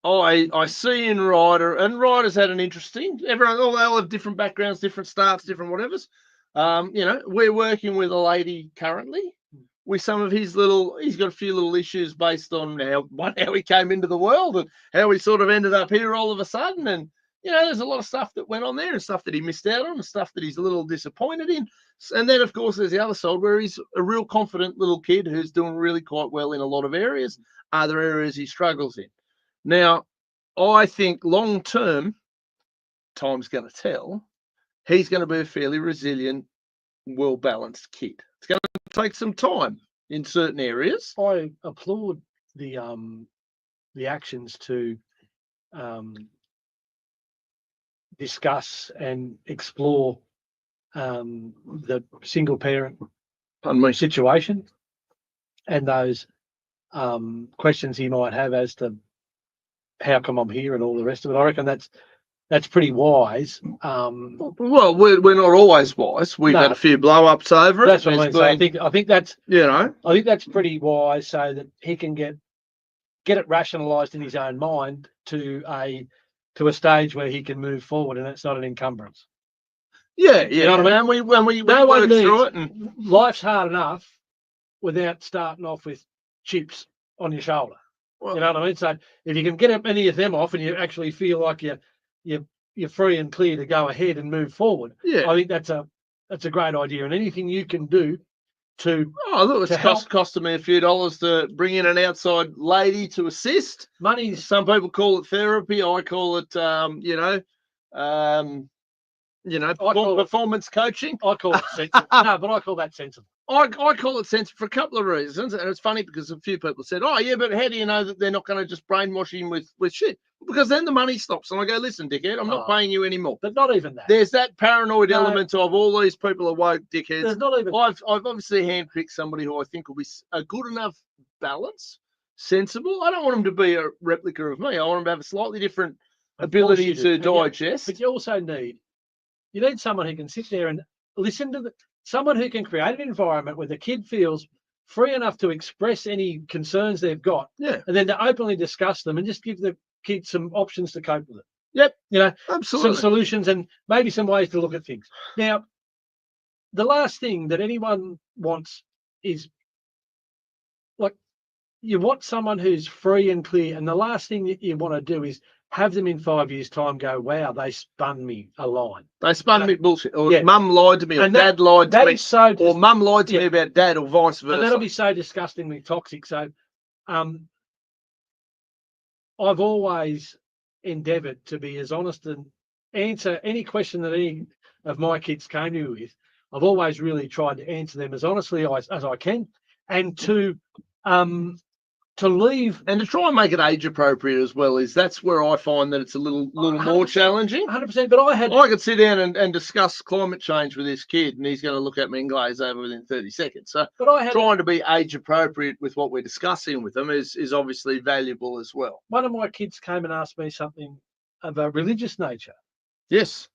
I see in Ryder, and Ryder's had an interesting, everyone, all they all have different backgrounds, different starts, different whatevers. We're working with a lady currently with some of his he's got a few little issues based on how he came into the world and how he sort of ended up here all of a sudden. And, there's a lot of stuff that went on there and stuff that he missed out on and stuff that he's a little disappointed in. And then, of course, there's the other side where he's a real confident little kid who's doing really quite well in a lot of areas. Other areas he struggles in. Now, I think long term, time's going to tell, he's going to be a fairly resilient, well-balanced kid. It's going to take some time in certain areas. I applaud the actions to discuss and explore the single parent situation and those questions he might have as to how come I'm here and all the rest of it. I reckon that's pretty wise. Well, we're not always wise. We've had a few blow-ups over it. That's what I mean. So I think that's I think that's pretty wise, so that he can get it rationalised in his own mind to a stage where he can move forward, and it's not an encumbrance. Yeah. You know what I mean? When we work through it, and life's hard enough without starting off with chips on your shoulder. Well, you know what I mean? So if you can get any of them off, and you actually feel like you're free and clear to go ahead and move forward, I think that's a great idea. And anything you can do to it's costing me a few dollars to bring in an outside lady to assist. Money. Some people call it therapy. I call it performance coaching. I call it sensible. No, but I call that sensible. I call it sensible for a couple of reasons, and it's funny because a few people said, "Oh, yeah, but how do you know that they're not going to just brainwash him with shit?" Because then the money stops, and I go, "Listen, dickhead, I'm not paying you anymore." But not even that. There's that paranoid element of all these people are woke dickheads. There's not even. I've obviously handpicked somebody who I think will be a good enough balance, sensible. I don't want him to be a replica of me. I want him to have a slightly different ability to digest. But you also need someone who can sit there and listen to someone who can create an environment where the kid feels free enough to express any concerns they've got, and then to openly discuss them and just give the kid some options to cope with it. Yep. Absolutely. Some solutions and maybe some ways to look at things. Now, the last thing that anyone wants is, like, you want someone who's free and clear, and the last thing that you want to do is have them in 5 years' time go, "Wow, they spun me a line. They spun me bullshit." Or mum lied to me, or dad lied to me. Or mum lied to me about dad, or vice versa. And that'll be so disgustingly toxic. So I've always endeavoured to be as honest and answer any question that any of my kids came to me with. I've always really tried to answer them as honestly as I can, and to leave and to try and make it age appropriate as well. That's where I find that it's a little more challenging. 100%. But I could sit down and discuss climate change with this kid, and he's going to look at me and glaze over within 30 seconds. So trying to be age appropriate with what we're discussing with them is obviously valuable as well. One of my kids came and asked me something of a religious nature. Yes.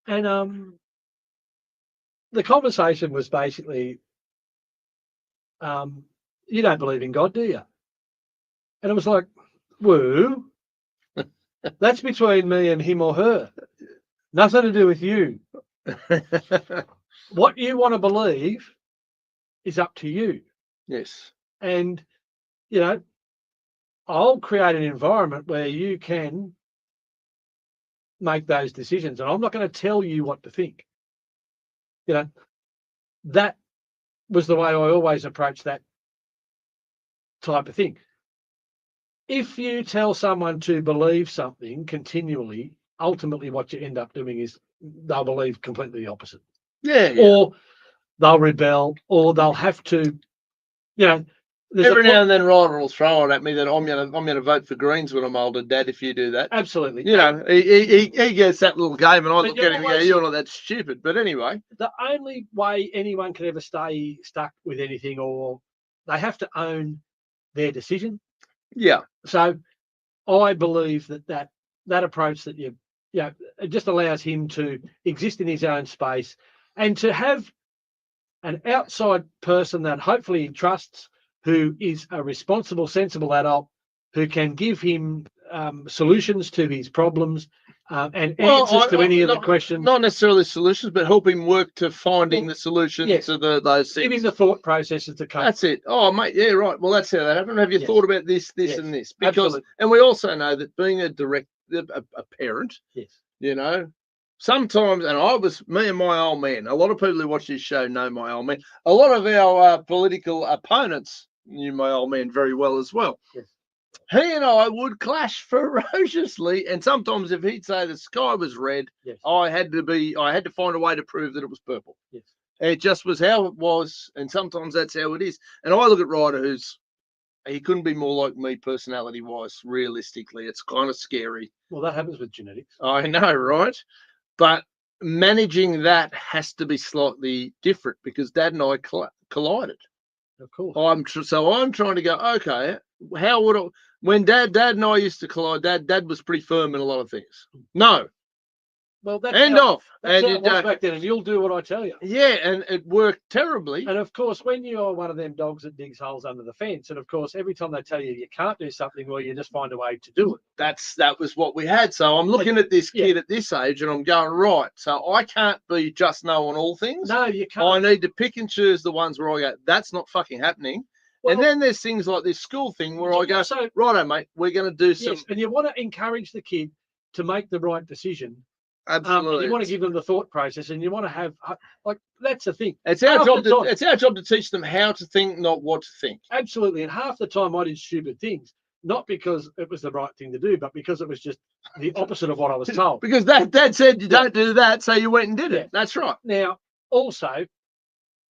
And the conversation was basically, "You don't believe in God, do you?" And it was like, "Woo, that's between me and him or her. Nothing to do with you. What you want to believe is up to you." Yes. And, I'll create an environment where you can make those decisions. And I'm not going to tell you what to think. That was the way I always approached that type of thing. If you tell someone to believe something continually, ultimately what you end up doing is they'll believe completely the opposite. Yeah. Or they'll rebel, or they'll have to, every now and then Ryder will throw it at me that I'm gonna vote for Greens when I'm older, Dad, if you do that. Absolutely. He gets that little game, and I look at him and go, "You're not that stupid." But anyway, the only way anyone can ever stay stuck with anything, or they have to own their decision. Yeah. So I believe that approach that it just allows him to exist in his own space and to have an outside person that hopefully he trusts, who is a responsible, sensible adult, who can give him solutions to his problems and Well, answers to any of the questions. Not necessarily solutions, but help him work to finding Well, the solutions yes. to those things. Give him the thought processes to come. That's it. Oh, mate, yeah, right. Well, that's how that happened. Have you Yes. thought about this, Yes. and this? Because, Absolutely. and we also know that being a parent, Yes. you know, sometimes, and me and my old man, a lot of people who watch this show know my old man. A lot of our political opponents knew my old man very well as well. Yes. He and I would clash ferociously, and sometimes if he'd say the sky was red, Yes. I had to find a way to prove that it was purple. Yes. It just was how it was, and sometimes that's how it is. And I look at Ryder, he couldn't be more like me personality-wise. Realistically, it's kind of scary. Well, that happens with genetics. I know, right? But managing that has to be slightly different because Dad and I collided. Of course. I'm trying to go, okay, how would I, when Dad and I used to collide, Dad was pretty firm in a lot of things. No. Well, that's End how, off. That's And how it was back then, and you'll do what I tell you. Yeah, and it worked terribly. And of course, when you're one of them dogs that digs holes under the fence, and of course, every time they tell you you can't do something, well, you just find a way to do it. That was what we had. So I'm looking at this kid at this age, and I'm going, right. So I can't be just knowing all things. No, you can't. I need to pick and choose the ones where I go, that's not fucking happening. Well, and then there's things like this school thing where I go, righto, mate, we're going to do some. Yes, and you want to encourage the kid to make the right decision. Absolutely. You want to give them the thought process, and you want to have that's the thing. It's our job to teach them how to think, not what to think. Absolutely. And half the time I did stupid things, not because it was the right thing to do, but because it was just the opposite of what I was told. Because Dad said you don't do that, so you went and did it. That's right. Now, also,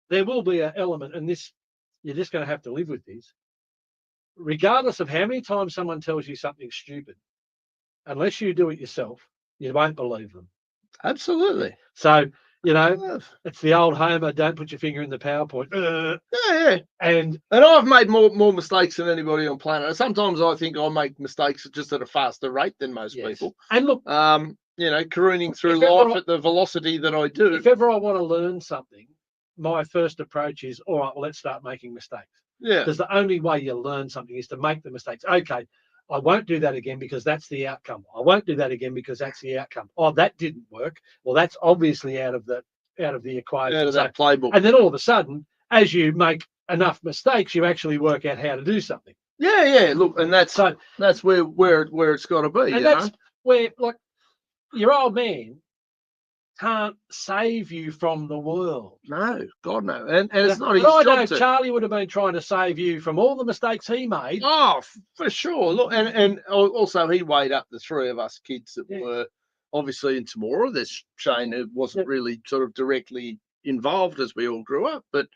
there will be an element, and this you're just going to have to live with this. Regardless of how many times someone tells you something stupid, unless you do it yourself, you won't believe them. Absolutely. So, it's the old Homer, don't put your finger in the PowerPoint. Yeah. And I've made more mistakes than anybody on planet. Sometimes I think I make mistakes just at a faster rate than most people. And look, careening through life at the velocity that I do. If ever I want to learn something, my first approach is, all right, well, let's start making mistakes. Yeah. Because the only way you learn something is to make the mistakes. Okay, I won't do that again because that's the outcome. I won't do that again because that's the outcome. Oh, that didn't work. Well, that's obviously out of the equation. Out of that playbook. And then all of a sudden, as you make enough mistakes, you actually work out how to do something. Yeah. Look, and that's where it's got to be. And that's where, like, your old man can't save you from the world. No, God no. And it's not his job. I know Charlie would have been trying to save you from all the mistakes he made. Oh, for sure. Look, and also he weighed up the three of us kids that were obviously in Tamora. There's Shane, who wasn't really sort of directly involved as we all grew up, but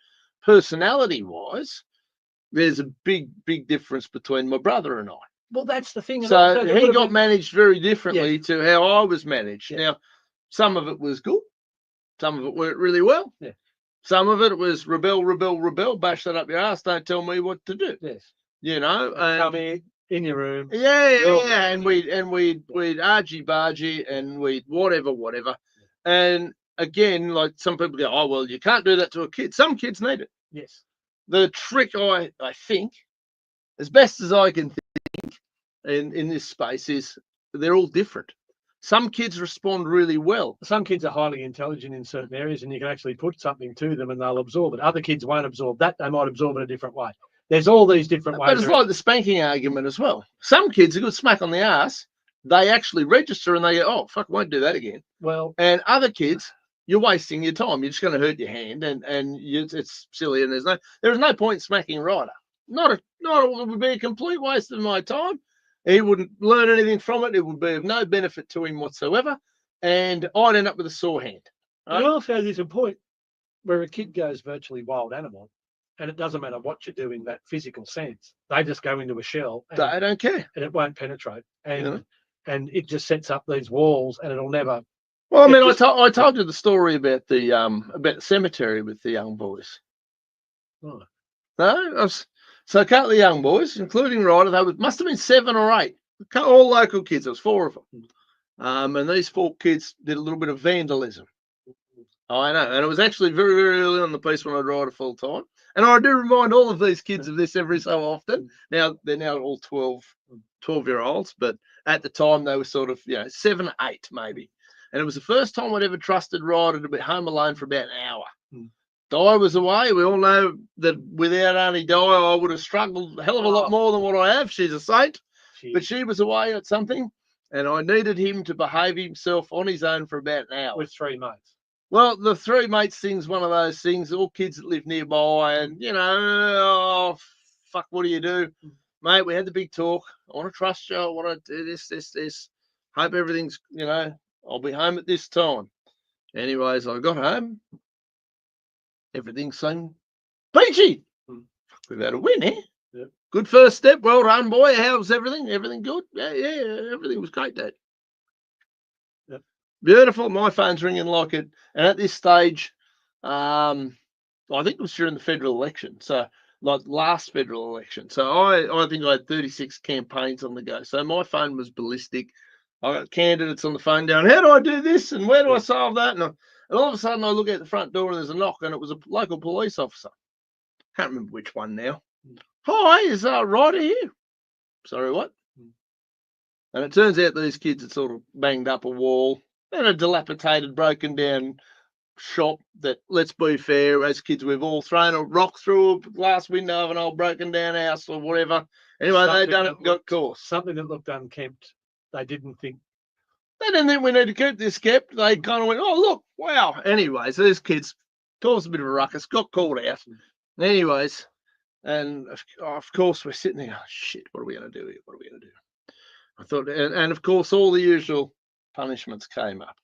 personality-wise, there's a big difference between my brother and I. Well, that's the thing. So he got managed very differently to how I was managed. Now, some of it was good. Some of it worked really well. Yeah. Some of it was rebel, bash that up your ass, don't tell me what to do. Yes. Come here in your room. Yeah. And we'd argy-bargy and we'd whatever. And again, like some people go, oh, well, you can't do that to a kid. Some kids need it. Yes. The trick, I think, as best as I can think in this space, is they're all different. Some kids respond really well. Some kids are highly intelligent in certain areas, and you can actually put something to them and they'll absorb it. Other kids won't absorb that. They might absorb it a different way. There's all these different ways. But it's like the spanking argument as well. Some kids, a good smack on the ass, they actually register and they go, oh, fuck, I won't do that again. Well, and other kids, you're wasting your time. You're just going to hurt your hand, and it's silly. And there is no point smacking Ryder. It would be a complete waste of my time. He wouldn't learn anything from it. It would be of no benefit to him whatsoever. And I'd end up with a sore hand. Right? You also there's a point where a kid goes virtually wild animal, and it doesn't matter what you do in that physical sense. They just go into a shell. They don't care. And it won't penetrate. And it just sets up these walls, and it'll never. Well, I mean, I told you the story about the cemetery with the young boys. Oh. No, so a couple of young boys, including Ryder, must have been 7 or 8, all local kids. There was 4 of them. And these 4 kids did a little bit of vandalism. I know. And it was actually very, very early on the piece when I'd ride full time. And I do remind all of these kids of this every so often. Now, they're now all 12 12-year-olds, but at the time they were sort of 7, 8 maybe. And it was the first time I'd ever trusted Ryder to be home alone for about an hour. Di was away. We all know that without Auntie Di, I would have struggled a hell of a lot more than what I have. She's a saint. But she was away at something, and I needed him to behave himself on his own for about an hour. With 3 mates. Well, the 3 mates thing's one of those things, all kids that live nearby, and, oh, fuck, what do you do? Mate, we had the big talk. I want to trust you. I want to do this. Hope everything's, I'll be home at this time. Anyways, I got home. Everything seemed peachy. We've had a win, eh? Yep. Good first step. Well done, boy. How's everything? Everything good? Yeah, everything was great, Dad. Yep. Beautiful. My phone's ringing like it. And at this stage, I think it was during the federal election. So, like last federal election. So I think I had 36 campaigns on the go. So my phone was ballistic. I got candidates on the phone down. How do I do this? And where do I solve that? And all of a sudden I look at the front door and there's a knock, and it was a local police officer. Can't remember which one now. Hi, is Ryder here? Sorry, what? And it turns out these kids had sort of banged up a wall and a dilapidated, broken down shop that, let's be fair, as kids, we've all thrown a rock through a glass window of an old broken down house or whatever. Anyway, they done it and got caught. Something that looked unkempt. They didn't think we need to keep this kept. They kind of went, oh, look, wow. Anyways, these kids caused a bit of a ruckus, got called out. Anyways, and of course, we're sitting there, oh, shit, what are we going to do here? What are we going to do? I thought, and of course, all the usual punishments came up.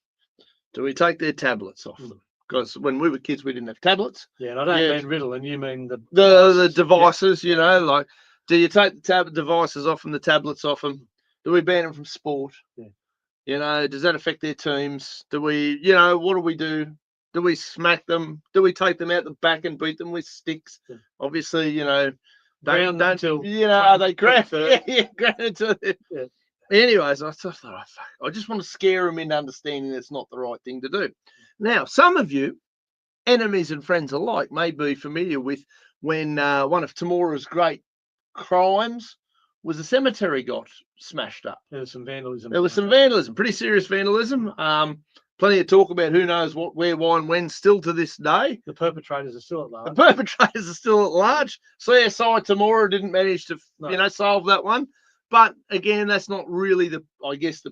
Do we take their tablets off them? Because when we were kids, we didn't have tablets. Yeah, and I don't mean riddle, and you mean the devices, like, do you take the devices off them, the tablets off them? Do we ban them from sport? Yeah. Does that affect their teams? Do we, what do we do? Do we smack them? Do we take them out the back and beat them with sticks? Yeah. Obviously, ground until are they ground? Ground until. Yeah. Anyways, I thought, oh, fuck. I just want to scare them into understanding it's not the right thing to do. Now, some of you, enemies and friends alike, may be familiar with when one of Tamora's great crimes was a cemetery got smashed up. There was some vandalism. Pretty serious vandalism. Plenty of talk about who knows what, where, why, and when still to this day. The perpetrators are still at large. CSI Tamora didn't manage to, solve that one. But again, that's not really the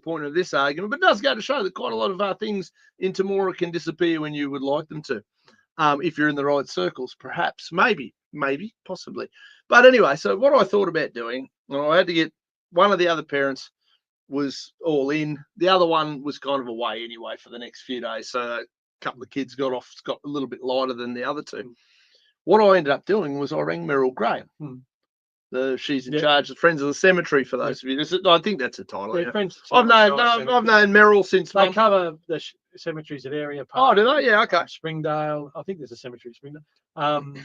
point of this argument. But it does go to show that quite a lot of things in Tamora can disappear when you would like them to. If you're in the right circles, perhaps, maybe, possibly. But anyway, so what I thought about doing, I had to get one of the other parents was all in. The other one was kind of away anyway for the next few days. So a couple of kids got a little bit lighter than the other two. What I ended up doing was I rang Meryl Graham. She's in charge of Friends of the Cemetery, for those of you. I think that's a title. Yeah, Friends. I've known Meryl since they cover the cemeteries at Area Park. Oh, do they? Yeah, okay. Springdale. I think there's a cemetery in Springdale.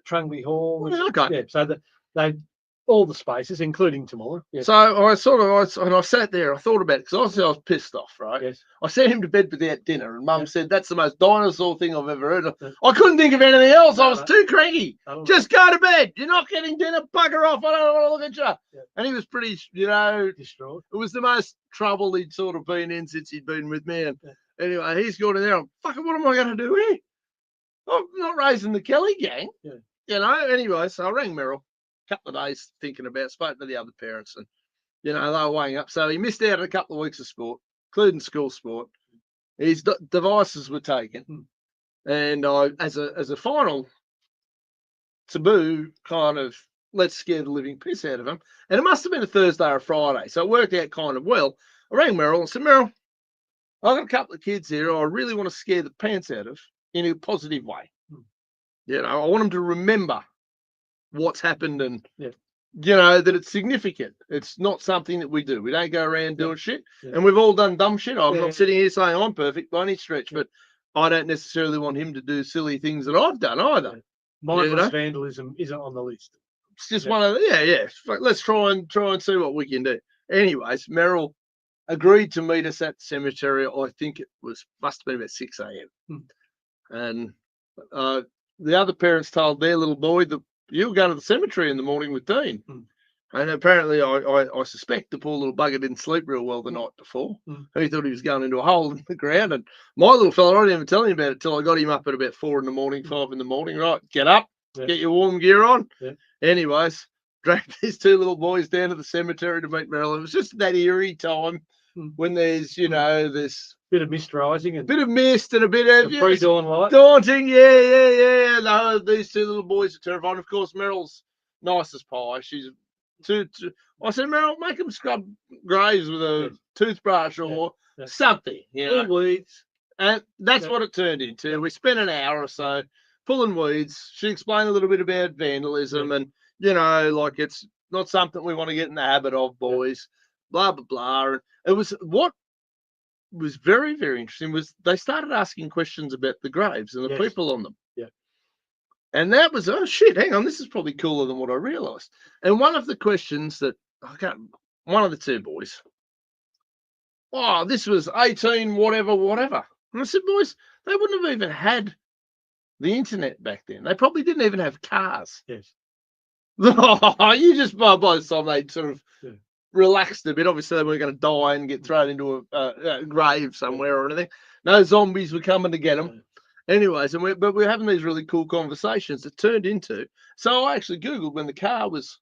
Trungley Hall. Okay. Yeah, so they all the spaces, including Tamora. Yes. So I sat there. I thought about it because obviously I was pissed off, right? Yes. I sent him to bed without dinner, and Mum said that's the most dinosaur thing I've ever heard of. I couldn't think of anything else. I was too cranky. Just go to bed. You're not getting dinner. Bugger off. I don't want to look at you. Yeah. And he was pretty, distraught. It was the most trouble he'd sort of been in since he'd been with me. And anyway, he's gone in there. I'm fucking. What am I going to do here? I'm not raising the Kelly gang. Yeah. Anyway, so I rang Meryl. Couple of days thinking about, spoke to the other parents, and they were weighing up. So he missed out on a couple of weeks of sport, including school sport. His devices were taken, and I, as a final taboo, kind of let's scare the living piss out of him. And it must have been a Thursday or a Friday, so it worked out kind of well. I rang Meryl and said, Meryl, I've got a couple of kids here I really want to scare the pants out of in a positive way. I want them to remember what's happened and that it's significant. It's not something that we do. We don't go around doing shit. And we've all done dumb shit. I'm not sitting here saying I'm perfect by any stretch, but I don't necessarily want him to do silly things that I've done either. Mindless vandalism isn't on the list. It's just one of the let's try and see what we can do. Anyways, Meryl agreed to meet us at the cemetery. I think it must have been about 6 a.m. And the other parents told their little boy that you'll go to the cemetery in the morning with Dean And apparently, I suspect the poor little bugger didn't sleep real well the night before. He thought he was going into a hole in the ground. And my little fella, I didn't even tell him about it till I got him up at about 4 in the morning, 5 in the morning. Right, get up, get your warm gear on. Anyways, dragged these two little boys down to the cemetery to meet Marilyn. It was just that eerie time when there's, this bit of mist rising and bit of mist and a bit of pre-dawn light. Daunting, yeah. No, these two little boys are terrifying. Of course, Meryl's nice as pie. She's I said, Meryl, make them scrub graves with a toothbrush or something, weeds. And that's what it turned into. We spent an hour or so pulling weeds. She explained a little bit about vandalism and, like it's not something we want to get in the habit of, boys, blah, blah, blah. And it was what was very, very interesting was they started asking questions about the graves and the people on them. Yeah. And that was, oh shit, hang on, this is probably cooler than what I realized. And one of the questions that one of the two boys, this was 18, whatever. And I said, boys, they wouldn't have even had the internet back then. They probably didn't even have cars. Yes. You just, by the time they sort of relaxed a bit, obviously they weren't going to die and get thrown into a grave somewhere or anything. No zombies were coming to get them. Anyways, but we're having these really cool conversations that turned into. So I actually Googled when the car was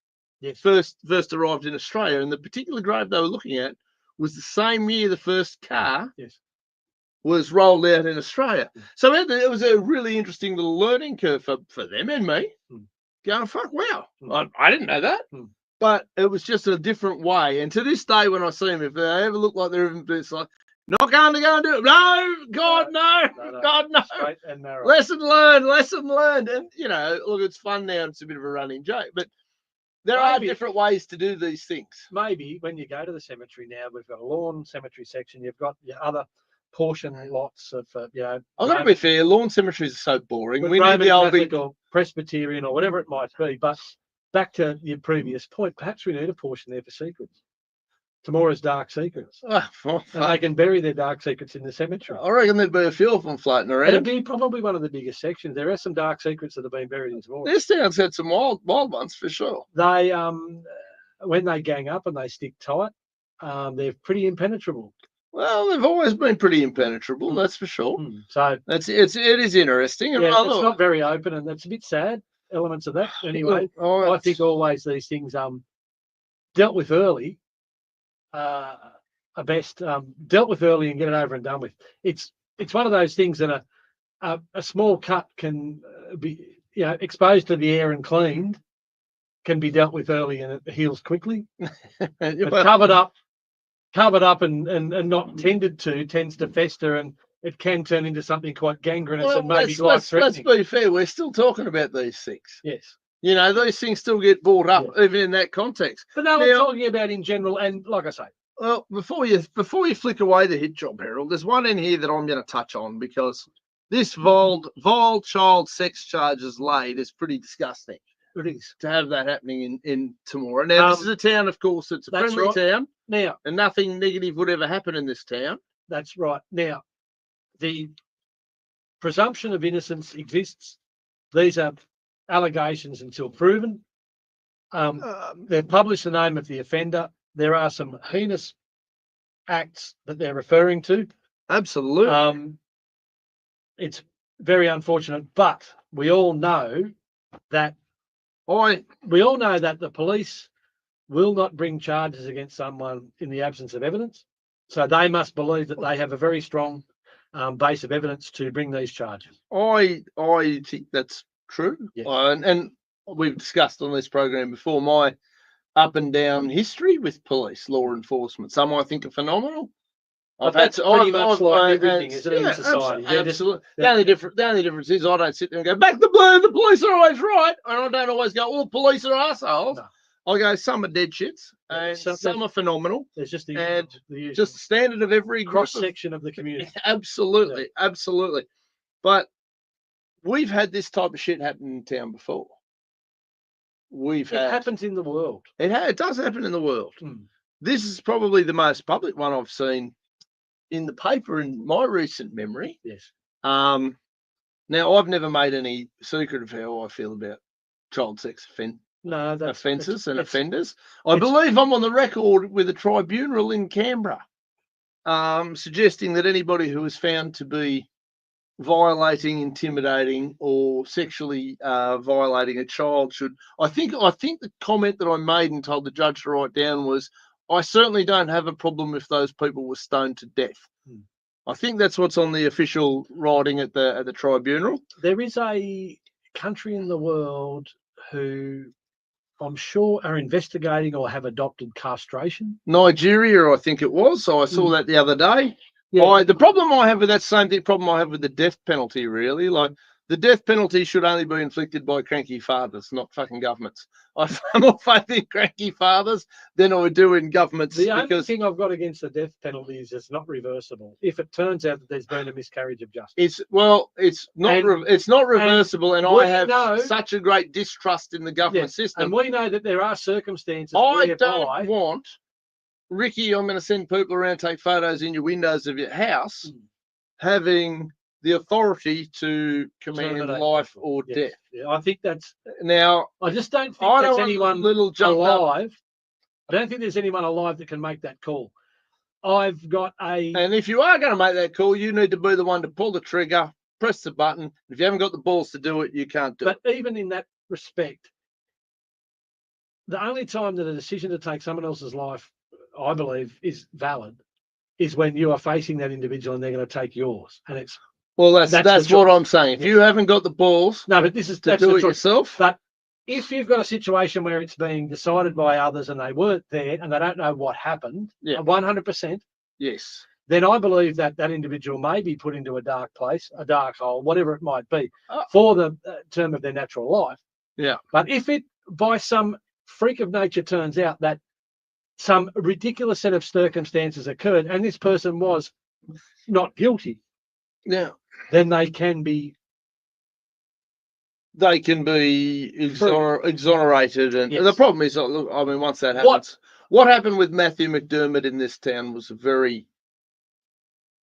first arrived in Australia, and the particular grave they were looking at was the same year the first car was rolled out in Australia. So it was a really interesting little learning curve for them and me. Going, fuck, wow, I didn't know that. But it was just a different way. And to this day, when I see them, if they ever look like they're even, it's like, not going to go and do it. No, God, no. God, no. Straight and narrow. Lesson learned. And, look, it's fun now. It's a bit of a running joke. But there are different ways to do these things. Maybe when you go to the cemetery now, we've got a lawn cemetery section. You've got your other portion lots of, I've got to be fair, lawn cemeteries are so boring. We need the old big or Presbyterian or whatever it might be. But back to your previous point, perhaps we need a portion there for secrets. Tomorrow's dark secrets. And they can bury their dark secrets in the cemetery. I reckon there'd be a few of them floating around. It'd be probably one of the biggest sections. There are some dark secrets that have been buried in Tomorrow. This town's had some wild ones for sure. They, when they gang up and they stick tight, they're pretty impenetrable. Well, they've always been pretty impenetrable, that's for sure. So it is interesting. Yeah, it's not very open, and that's a bit sad. Elements of that, anyway. I think always these things dealt with early are best. Dealt with early and get it over and done with. It's one of those things that a small cut can be exposed to the air and cleaned, can be dealt with early and it heals quickly. But covered up and not tended to tends to fester, and it can turn into something quite gangrenous and maybe life-threatening. Let's be fair, we're still talking about these things. Yes. These things still get brought up even in that context. But no, I'm talking about in general, and like I say. Well, before you flick away the hit job, Harold, there's one in here that I'm going to touch on because this vile child sex charges laid is pretty disgusting. It is. To have that happening in Tomorrow. Now, this is a town, of course, it's a friendly town. Now, and nothing negative would ever happen in this town. That's right. Now, the presumption of innocence exists. These are allegations until proven. They've published the name of the offender. There are some heinous acts that they're referring to. Absolutely. It's very unfortunate, but we all know that the police will not bring charges against someone in the absence of evidence. So they must believe that they have a very strong base of evidence to bring these charges. I think that's true. Yes. And we've discussed on this program before my up and down history with police, law enforcement. Some I think are phenomenal. That's pretty much like everything, isn't it, in society? Absolutely. The only difference is I don't sit there and go, back the blue, the police are always right. And I don't always go, all police are assholes. No. I go, some are dead shits, and some are phenomenal. There's just the standard of every cross-section of the community. Absolutely. But we've had this type of shit happen in town before. It happens in the world. It does happen in the world. This is probably the most public one I've seen in the paper in my recent memory. Yes. Now, I've never made any secret of how I feel about child sex No, that's offences and it's- offenders. I believe I'm on the record with a tribunal in Canberra suggesting that anybody who is found to be violating, intimidating, or sexually violating a child should. I think the comment that I made and told the judge to write down was, "I certainly don't have a problem if those people were stoned to death." I think that's what's on the official writing at the tribunal. There is a country in the world who I'm sure are investigating or have adopted castration. Nigeria, I think it was. So I saw that the other day. Yeah. The problem I have with that same problem I have with the death penalty, really. Like, the death penalty should only be inflicted by cranky fathers, not fucking governments. I have more faith in cranky fathers than I do in governments. The only thing I've got against the death penalty is it's not reversible. If it turns out that there's been a miscarriage of justice, it's not reversible, and I have such a great distrust in the government system. And we know that there are circumstances. I don't want, Ricky, I'm going to send people around, take photos in your windows of your house, having the authority to command life or death. Yeah, I think that's now. I just don't think there's anyone alive. I don't think there's anyone alive that can make that call. I've got and if you are going to make that call, you need to be the one to pull the trigger, press the button. If you haven't got the balls to do it, you can't do it. But even in that respect, the only time that a decision to take someone else's life, I believe, is valid is when you are facing that individual and they're going to take yours. And it's that's what I'm saying. If you haven't got the balls, no, but this is to do it yourself. But if you've got a situation where it's being decided by others and they weren't there and they don't know what happened, 100%, yes, then I believe that that individual may be put into a dark place, a dark hole, whatever it might be, for the term of their natural life. Yeah. But if it, by some freak of nature, turns out that some ridiculous set of circumstances occurred and this person was not guilty, then they can be exonerated. And the problem is, look, I mean, once that happens, what happened with Matthew McDermott in this town was a very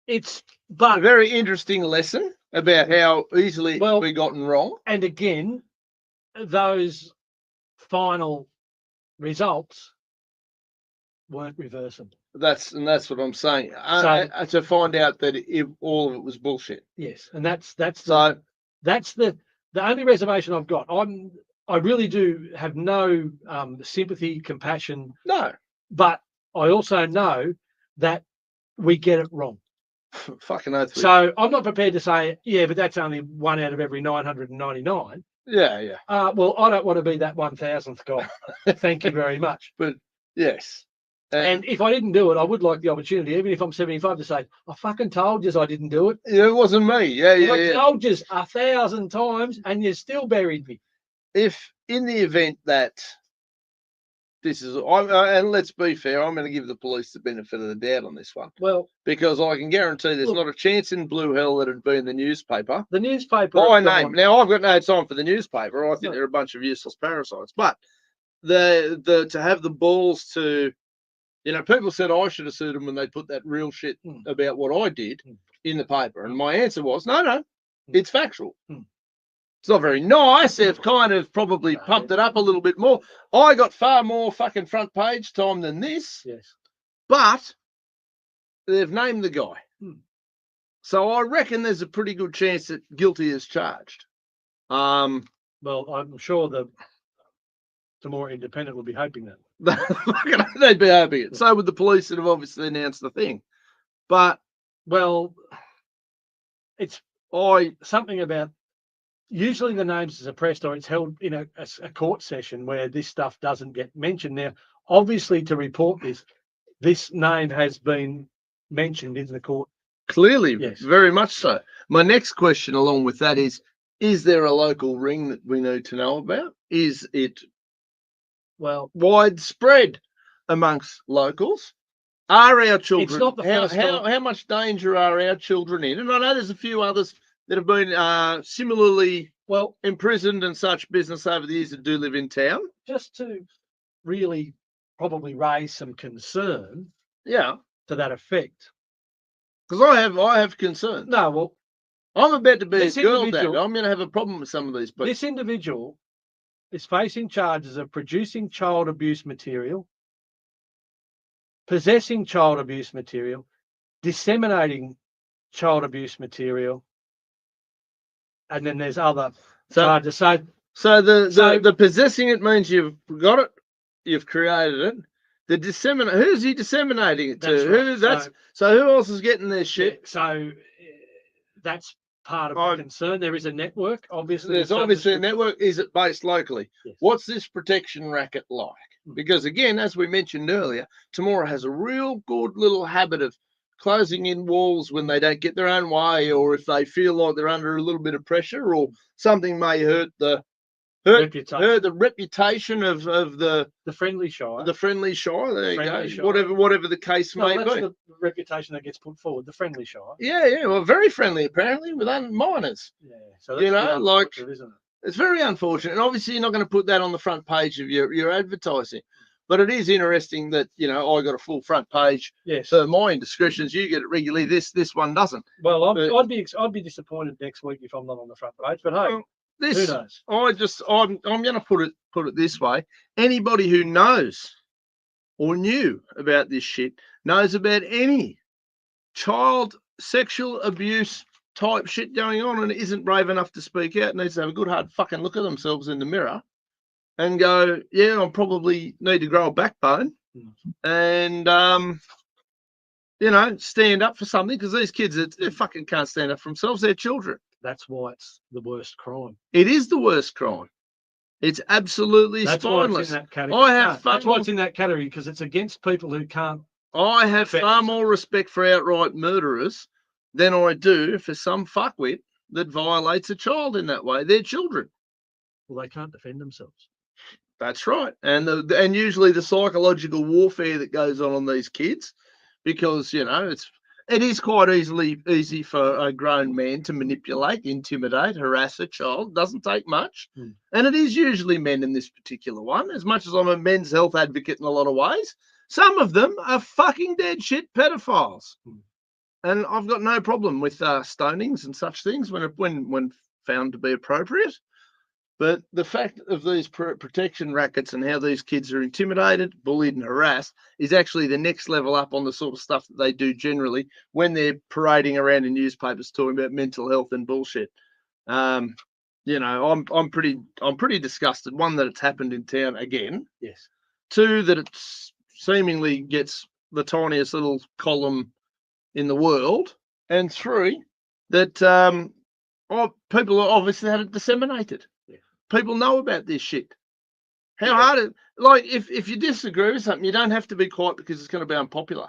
interesting lesson about how easily it can be gotten wrong. And again, those final results weren't reversible. That's what I'm saying. To find out that all of it was bullshit. Yes, and that's the only reservation I've got. I really do have no sympathy, compassion. No, but I also know that we get it wrong. Fucking oath. So I'm not prepared to say, but that's only 1 out of every 999. Yeah. Well, I don't want to be that 1,000th guy. Thank you very much. But yes. And if I didn't do it, I would like the opportunity, even if I'm 75, to say, I fucking told you I didn't do it. Yeah, it wasn't me. I told you 1,000 times and you still buried me. If in the event that this is, and let's be fair, I'm going to give the police the benefit of the doubt on this one. Well, because I can guarantee there's not a chance in blue hell that it'd be in the newspaper. The newspaper. By name. Now, I've got no time for the newspaper. I think they're a bunch of useless parasites. But to have the balls to, people said I should have sued them when they put that real shit about what I did in the paper. And my answer was, no, it's factual. It's not very nice. They've kind of probably pumped it up a little bit more. I got far more fucking front page time than this. Yes. But they've named the guy. So I reckon there's a pretty good chance that guilty is charged. Well, I'm sure the more independent would be hoping that. They'd be hoping it. So would the police that have obviously announced the thing. But, it's something about, usually the names are suppressed or it's held in a court session where this stuff doesn't get mentioned. Now, obviously, to report this name has been mentioned in the court. Clearly, yes. Very much so. My next question along with that is there a local ring that we need to know about? Is it widespread amongst locals? Are our children, it's not the first how much danger are our children in? And I know there's a few others that have been similarly imprisoned and such business over the years that do live in town. Just to really probably raise some concern to that effect. Because I have concern. No, well, I'm about to be a girl dad. I'm going to have a problem with some of these people. This individual is facing charges of producing child abuse material, possessing child abuse material, disseminating child abuse material, and then there's other charges. So the possessing it means you've got it, you've created it. The who's he disseminating it to? Right. So who else is getting their shit? Yeah, so that's part of the concern. There is a network, obviously. There's obviously a network. Is it based locally? Yes. What's this protection racket like? Because again, as we mentioned earlier, Temora has a real good little habit of closing in walls when they don't get their own way, or if they feel like they're under a little bit of pressure, or something may hurt the reputation of the friendly shire. The friendly shire. There you go. Shire. Whatever the case may be. The reputation that gets put forward. The friendly shire. Yeah. Well, very friendly apparently with minors. Yeah. So that's isn't it? It's very unfortunate, and obviously you're not going to put that on the front page of your advertising. But it is interesting that I got a full front page. Yes. For my indiscretions, you get it regularly. This one doesn't. Well, I'd be disappointed next week if I'm not on the front page. But hey, who knows? I'm going to put it this way: anybody who knows or knew about this shit knows about any child sexual abuse type shit going on and isn't brave enough to speak out, needs to have a good hard fucking look at themselves in the mirror and go, yeah, I probably need to grow a backbone and stand up for something, because these kids they fucking can't stand up for themselves. They're children. That's why it's the worst crime. It is the worst crime. It's absolutely spineless. That's why it's in that category, because it's against people who can't. I have far more respect for outright murderers than I do for some fuckwit that violates a child in that way. They're children. Well, they can't defend themselves. That's right. And usually the psychological warfare that goes on these kids, because it is quite easy for a grown man to manipulate, intimidate, harass a child. It doesn't take much. And it is usually men in this particular one. As much as I'm a men's health advocate in a lot of ways, some of them are fucking dead shit pedophiles. And I've got no problem with stonings and such things when found to be appropriate. But the fact of these protection rackets and how these kids are intimidated, bullied, and harassed is actually the next level up on the sort of stuff that they do generally when they're parading around in newspapers talking about mental health and bullshit. I'm pretty disgusted. One, that it's happened in town again. Yes. Two, that it seemingly gets the tiniest little column in the world. And three, that people are obviously had it disseminated. People know about this shit. How hard if you disagree with something, you don't have to be quiet because it's going to be unpopular.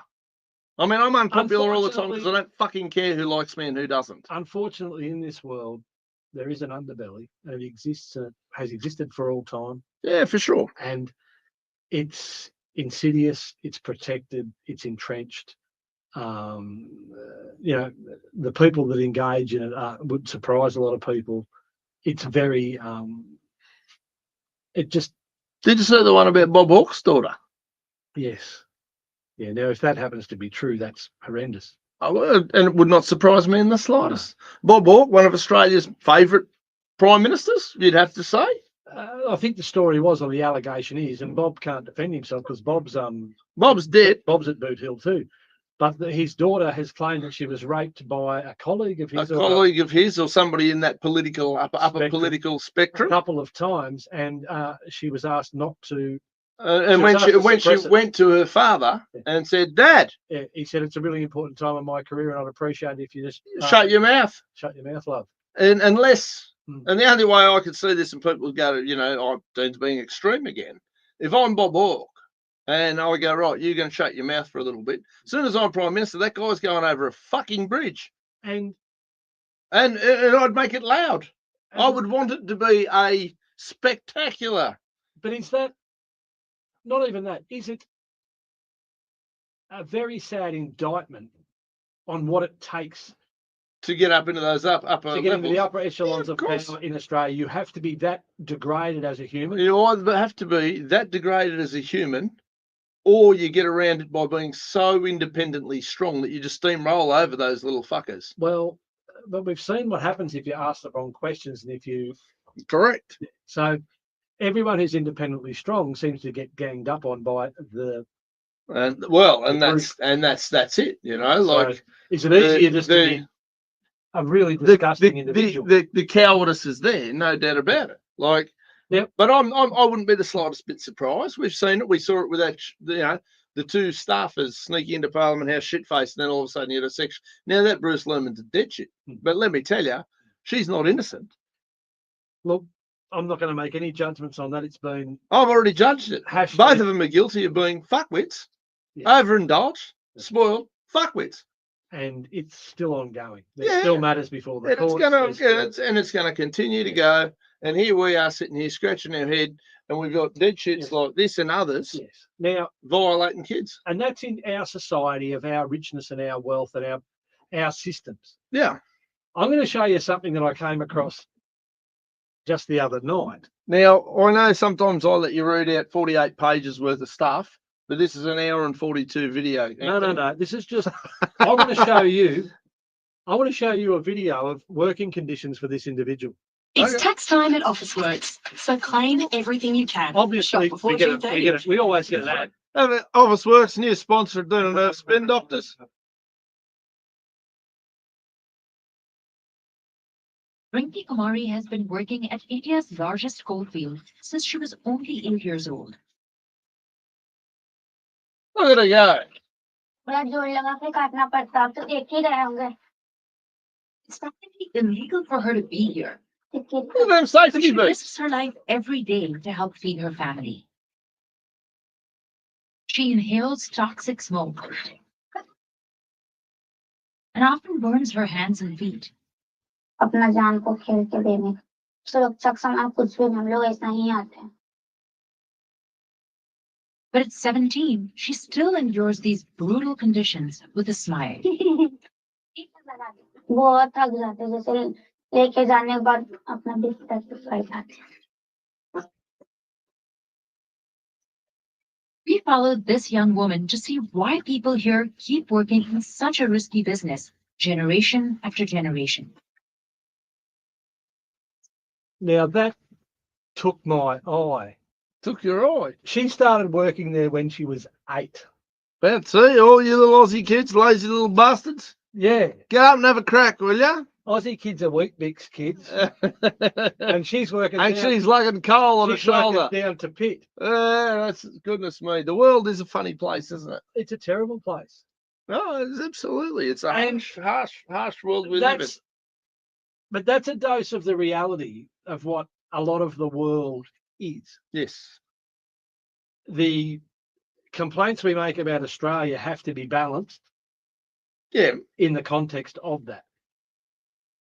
I mean, I'm unpopular all the time because I don't fucking care who likes me and who doesn't. Unfortunately, in this world, there is an underbelly, and it exists, has existed for all time. Yeah, for sure. And it's insidious, it's protected, it's entrenched. The people that engage in it would surprise a lot of people. It's very, Did you see the one about Bob Hawke's daughter? Yes. Yeah. Now, if that happens to be true, that's horrendous. And it would not surprise me in the slightest. No. Bob Hawke, one of Australia's favourite prime ministers, you'd have to say. I think the story was, or the allegation is, and Bob can't defend himself because Bob's dead. Bob's at Boot Hill too. But his daughter has claimed that she was raped by a colleague of his. Or somebody in that political upper political spectrum. A couple of times, and she was asked not to. And when she went to her father and said, "Dad," he said, "It's a really important time in my career, and I'd appreciate it if you just shut your mouth. Shut your mouth, love." And the only way I could see this, and people would go, I'm deemed to being extreme again. If I'm Bob Hawke, and I go, right, you're going to shut your mouth for a little bit. As soon as I'm Prime Minister, that guy's going over a fucking bridge. And I'd make it loud. I would want it to be a spectacular. But is that, not even that, is it a very sad indictment on what it takes to get up into those upper to get into the upper echelons of power in Australia? You have to be that degraded as a human. You either have to be that degraded as a human, or you get around it by being so independently strong that you just steamroll over those little fuckers. Well, but we've seen what happens if you ask the wrong questions and if you... Correct. So everyone who's independently strong seems to get ganged up on by the. And that's it. You know, So like is it easier just to be a really disgusting individual? The cowardice is there, no doubt about it. Like, Yep. But I wouldn't be the slightest bit surprised. We've seen it. We saw it with that, the two staffers sneaking into Parliament House shit-faced, and then all of a sudden you had a section. Now that Bruce Lerman's a dead shit. But let me tell you, she's not innocent. Look, I'm not going to make any judgments on that. It's been. I've already judged it. Both of them are guilty of being fuckwits, overindulged, spoiled, fuckwits. And it's still ongoing. There's still matters before the courts. It's going to continue to go. And here we are sitting here scratching our head, and we've got dead shits like this and others now violating kids. And that's in our society of our richness and our wealth and our systems. Yeah. I'm going to show you something that I came across just the other night. Now, I know sometimes I let you read out 48 pages worth of stuff, but this is an hour and 42 video. No. This is just, I want to show you a video of working conditions for this individual. It's tax time at Officeworks, so claim everything you can. Obviously, we always get that. Officeworks, new sponsor of Doing Enough Spin Doctors. Rinki Kumari has been working at India's largest coalfield since she was only 8 years old. Look at her go. It's practically illegal for her to be here. She risks her life every day to help feed her family. She inhales toxic smoke and often burns her hands and feet. अपना जान को खेल के देने सुरक्षक सामान कुछ भी हम लोग ऐसा ही आते हैं. But at 17, she still endures these brutal conditions with a smile. बहुत थक जाते जैसे लेके जाने के बाद अपना बिस्तर पे सो जाते. We followed this young woman to see why people here keep working in such a risky business, generation after generation. Now that took my eye. Took your eye. She started working there when she was 8. But see, all you little Aussie kids, lazy little bastards. Yeah. Get up and have a crack, will ya? Aussie kids are wheat bix kids. And she's working she's lugging coal on her shoulder. Down to pit. That's goodness me. The world is a funny place, isn't it? It's a terrible place. No, it's absolutely. It's a harsh world we live in. But that's a dose of the reality of what a lot of the world is. Yes. The complaints we make about Australia have to be balanced. Yeah. In the context of that.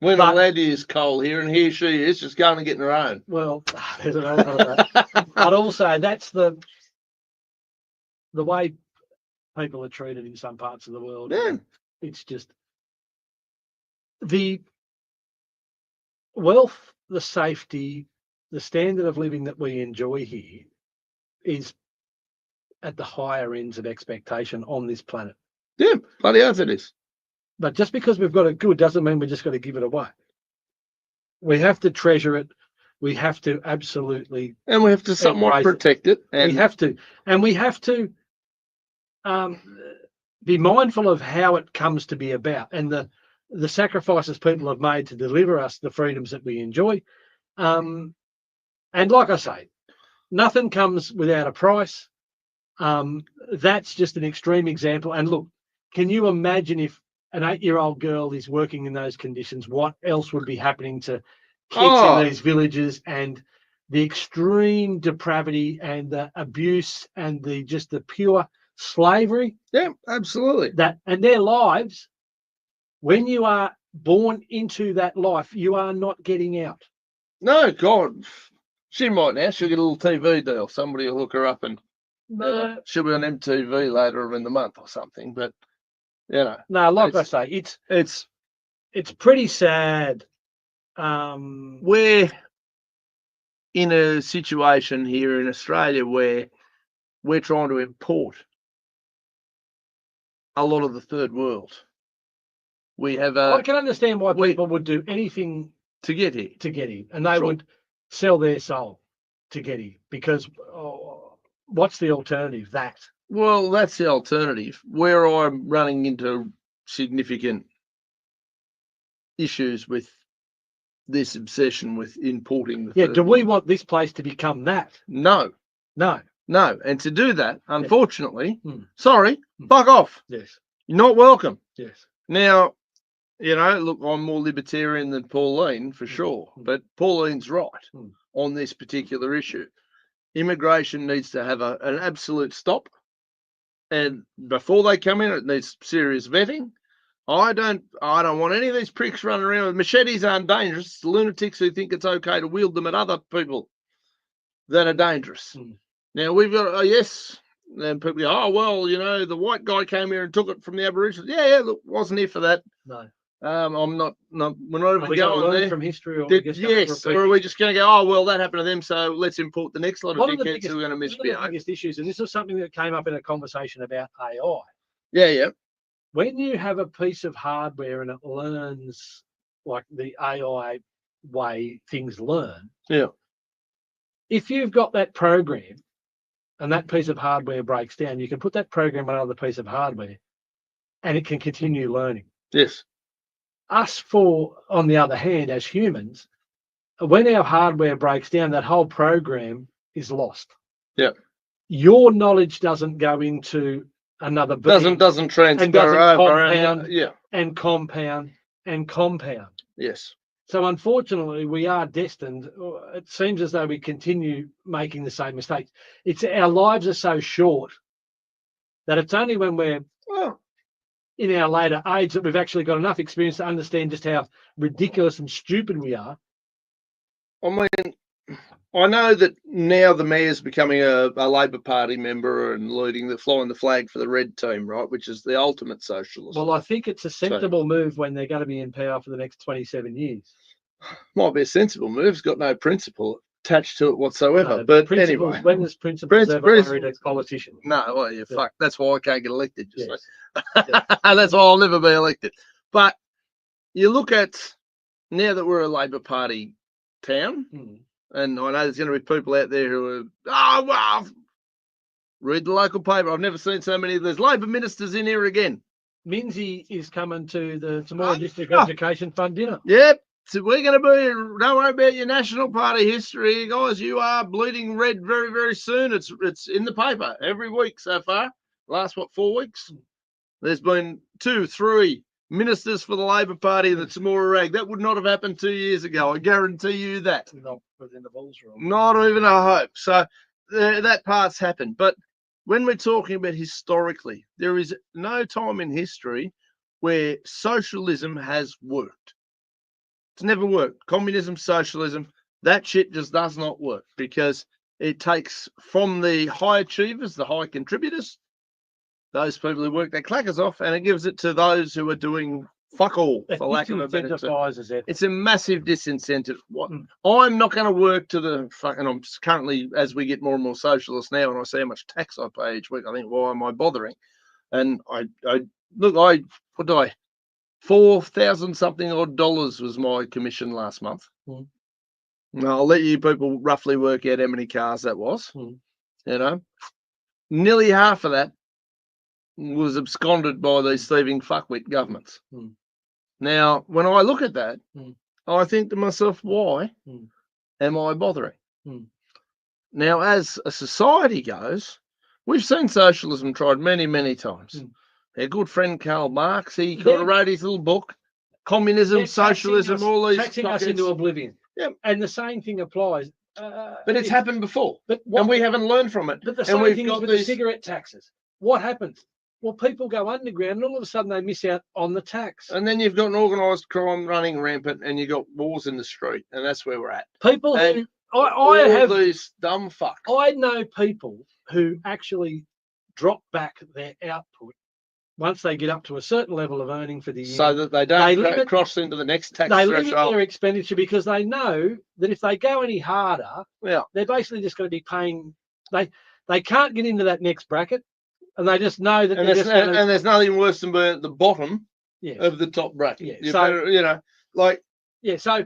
We're not allowed to use coal here, and here she is just going and getting her own. Well, there's an element of that. But also, that's the way people are treated in some parts of the world. Yeah. It's just the wealth, the safety, the standard of living that we enjoy here is at the higher ends of expectation on this planet. Yeah, bloody oath it is. But just because we've got it good doesn't mean we just got to give it away. We have to treasure it. We have to absolutely, and we have to somewhat protect it. And we have to, be mindful of how it comes to be about and the sacrifices people have made to deliver us the freedoms that we enjoy. And like I say, nothing comes without a price. That's just an extreme example. And look, can you imagine if an 8-year-old girl is working in those conditions, what else would be happening to kids in these villages, and the extreme depravity and the abuse and the pure slavery? Yeah, absolutely. That and their lives, when you are born into that life, you are not getting out. No, God. She might now. She'll get a little TV deal. Somebody will hook her up and she'll be on MTV later in the month or something. But no, like I say, it's pretty sad. We're in a situation here in Australia where we're trying to import a lot of the third world. We have I can understand why people would do anything to get here. And they would sell their soul. to get here? Because what's the alternative? That. Well, that's the alternative. Where I'm running into significant issues with this obsession with importing. Do we want this place to become that? No. No. And to do that, unfortunately, Mm. sorry, fuck off. Yes. You're not welcome. Yes. Now, look, I'm more libertarian than Pauline for sure, but Pauline's right on this particular issue. Immigration needs to have an absolute stop, and before they come in, it needs serious vetting. I don't want any of these pricks running around with machetes. Aren't dangerous. It's the lunatics who think it's okay to wield them at other people that are dangerous. Now we've got and people go, oh well, the white guy came here and took it from the Aboriginals. Yeah, look, wasn't here for that. No. I'm not. We're not even going there from history, or or are we just going to go? Oh well, that happened to them, so let's import the next lot of dickheads who are going to misbehave. One of the biggest issues, and this is something that came up in a conversation about AI. Yeah. When you have a piece of hardware and it learns like the AI way things learn. Yeah. If you've got that program and that piece of hardware breaks down, you can put that program on another piece of hardware and it can continue learning. Yes. On the other hand, as humans, when our hardware breaks down, that whole program is lost. Yeah. Your knowledge doesn't go into another doesn't transfer and doesn't over compound and compound. Yes. So unfortunately, we are destined. It seems as though we continue making the same mistakes. Our lives are so short that it's only when we're in our later age that we've actually got enough experience to understand just how ridiculous and stupid we are. I mean, I know that now the mayor's becoming a Labor Party member and flying the flag for the red team, right, which is the ultimate socialist. Well, I think it's a sensible move when they're going to be in power for the next 27 years. Might be a sensible move. It's got no principle attached to it whatsoever. No, but anyway, when does principles ever married a politician? No, well, fuck. That's why I can't get elected. That's why I'll never be elected. But you look at now that we're a Labor Party town. And I know there's going to be people out there who are, read the local paper. I've never seen so many. There's Labor ministers in here again. Minzy is coming to the Temora District Education Fund dinner. Yep. So we're going to be, don't worry about your National Party history, guys. You are bleeding red very, very soon. It's in the paper every week so far. Last, 4 weeks? There's been 2, 3 ministers for the Labor Party in the Temora rag. That would not have happened 2 years ago. I guarantee you that. Not within the Bulls room. Not even a hope. So that part's happened. But when we're talking about historically, there is no time in history where socialism has worked. It's never worked. Communism, socialism, that shit just does not work because it takes from the high achievers, the high contributors, those people who work their clackers off, and it gives it to those who are doing fuck all, for lack of a better term. It's a massive disincentive. I'm not going to work to the fucking. I'm currently, as we get more and more socialist now, and I see how much tax I pay each week, I think, why am I bothering? And I what do I? $4,000 something odd dollars was my commission last month. Now, I'll let you people roughly work out how many cars that was. Nearly half of that was absconded by these thieving fuckwit governments. Now, when I look at that, I think to myself, why am I bothering? Now, as a society goes, we've seen socialism tried many, many times. Our good friend Karl Marx, he wrote his little book, Communism, Socialism, all these. Taxing us into oblivion. Yeah. And the same thing applies. But it's happened before, and we haven't learned from it. But the same thing is with the cigarette taxes. What happens? Well, people go underground, and all of a sudden they miss out on the tax. And then you've got an organised crime running rampant, and you've got wars in the street, and that's where we're at. People and who I have these dumb fucks. I know people who actually drop back their output once they get up to a certain level of earning for the year, so that they don't cross into the next tax threshold. They limit their expenditure because they know that if they go any harder, they're basically just going to be paying. They can't get into that next bracket, and they just know that. And there's nothing worse than being at the bottom of the top bracket. Yeah. So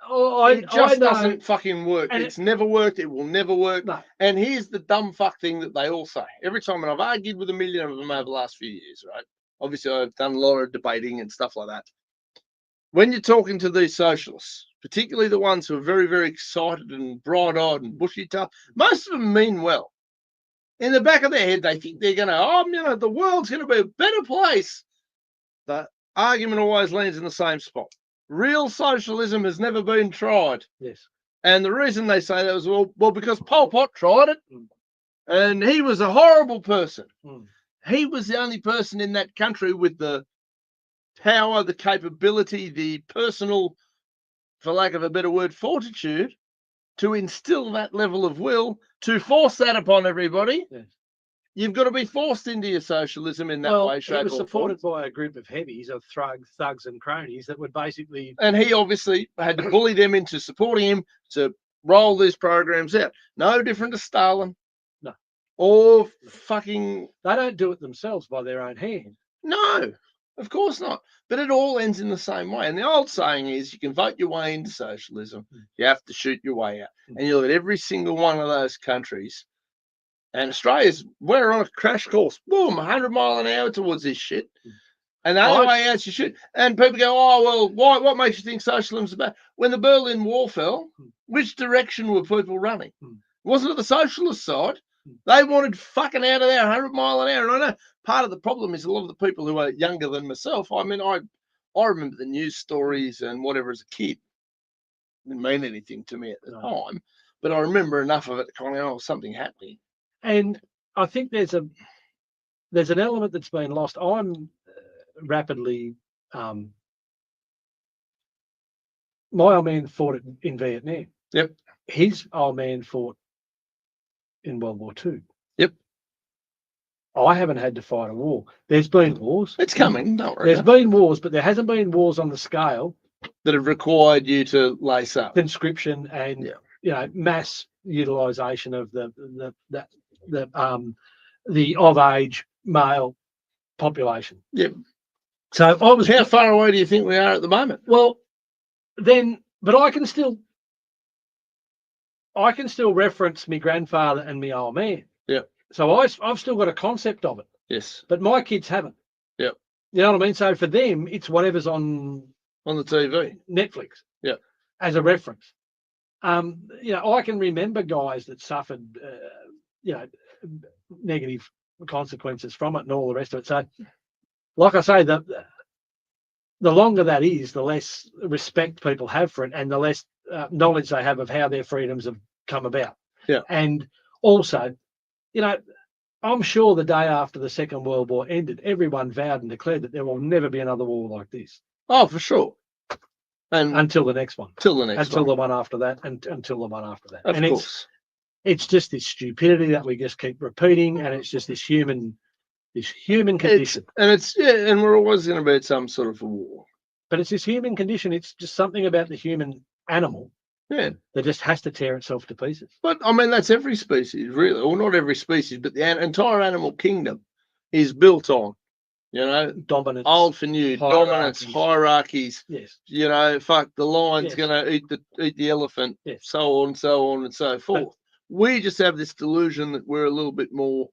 Oh, It I just know. doesn't fucking work. And It's never worked. It will never work. No. And here's the dumb fuck thing that they all say every time, and I've argued with a million of them over the last few years, right? Obviously, I've done a lot of debating and stuff like that. When you're talking to these socialists, particularly the ones who are very, very excited and bright-eyed and bushy-tailed, most of them mean well. In the back of their head, they think they're going to, the world's going to be a better place. The argument always lands in the same spot. Real socialism has never been tried. Yes. And the reason they say that was, well, because Pol Pot tried it, and he was a horrible person. He was the only person in that country with the power, the capability, the personal, for lack of a better word, fortitude to instill that level of will, to force that upon everybody. Yes. You've got to be forced into your socialism in that way, shape, he was or supported form. by a group of heavies, of thugs and cronies that would basically. And he obviously had to bully them into supporting him to roll these programs out. No different to Stalin. No. Or fucking. They don't do it themselves by their own hand. No, of course not. But it all ends in the same way. And the old saying is you can vote your way into socialism, you have to shoot your way out. And you look at every single one of those countries. And Australia's, we're on a crash course. Boom, 100 mile an hour towards this shit. And the only way out you shoot. And people go, oh, well, what makes you think socialism's about? When the Berlin Wall fell, which direction were people running? Wasn't it the socialist side? They wanted fucking out of there 100 mile an hour. And I know part of the problem is a lot of the people who are younger than myself. I mean, I remember the news stories and whatever as a kid. It didn't mean anything to me at the time. But I remember enough of it to kind of, something happening. And I think there's an element that's been lost. I'm rapidly. My old man fought in Vietnam. Yep. His old man fought in World War II. Yep. I haven't had to fight a war. There's been wars. It's coming. Don't worry. There's been wars, but there hasn't been wars on the scale that have required you to lace up. Conscription and mass utilisation of the of age male population. Yep. So I was. How far away do you think we are at the moment? Well, then, but I can still reference my grandfather and my old man. Yeah. So I've still got a concept of it. Yes. But my kids haven't. Yep. You know what I mean? So for them, it's whatever's on the TV, Netflix. Yeah. As a reference. I can remember guys that suffered, negative consequences from it and all the rest of it. So, like I say, the longer that is, the less respect people have for it and the less knowledge they have of how their freedoms have come about. Yeah. And also, I'm sure the day after the Second World War ended, everyone vowed and declared that there will never be another war like this. Oh, for sure. And until the next one. Till the next until one. the one after that, and until the one after that. Of and course. It's just this stupidity that we just keep repeating, and it's just this human condition. And we're always going to be at some sort of a war. But it's this human condition. It's just something about the human animal that just has to tear itself to pieces. But I mean, that's every species, really. Well, not every species, but the entire animal kingdom is built on, dominance, old for new, dominance, hierarchies. Yes. Fuck, the lion's going to eat the elephant, so on and so forth. But we just have this delusion that we're a little bit more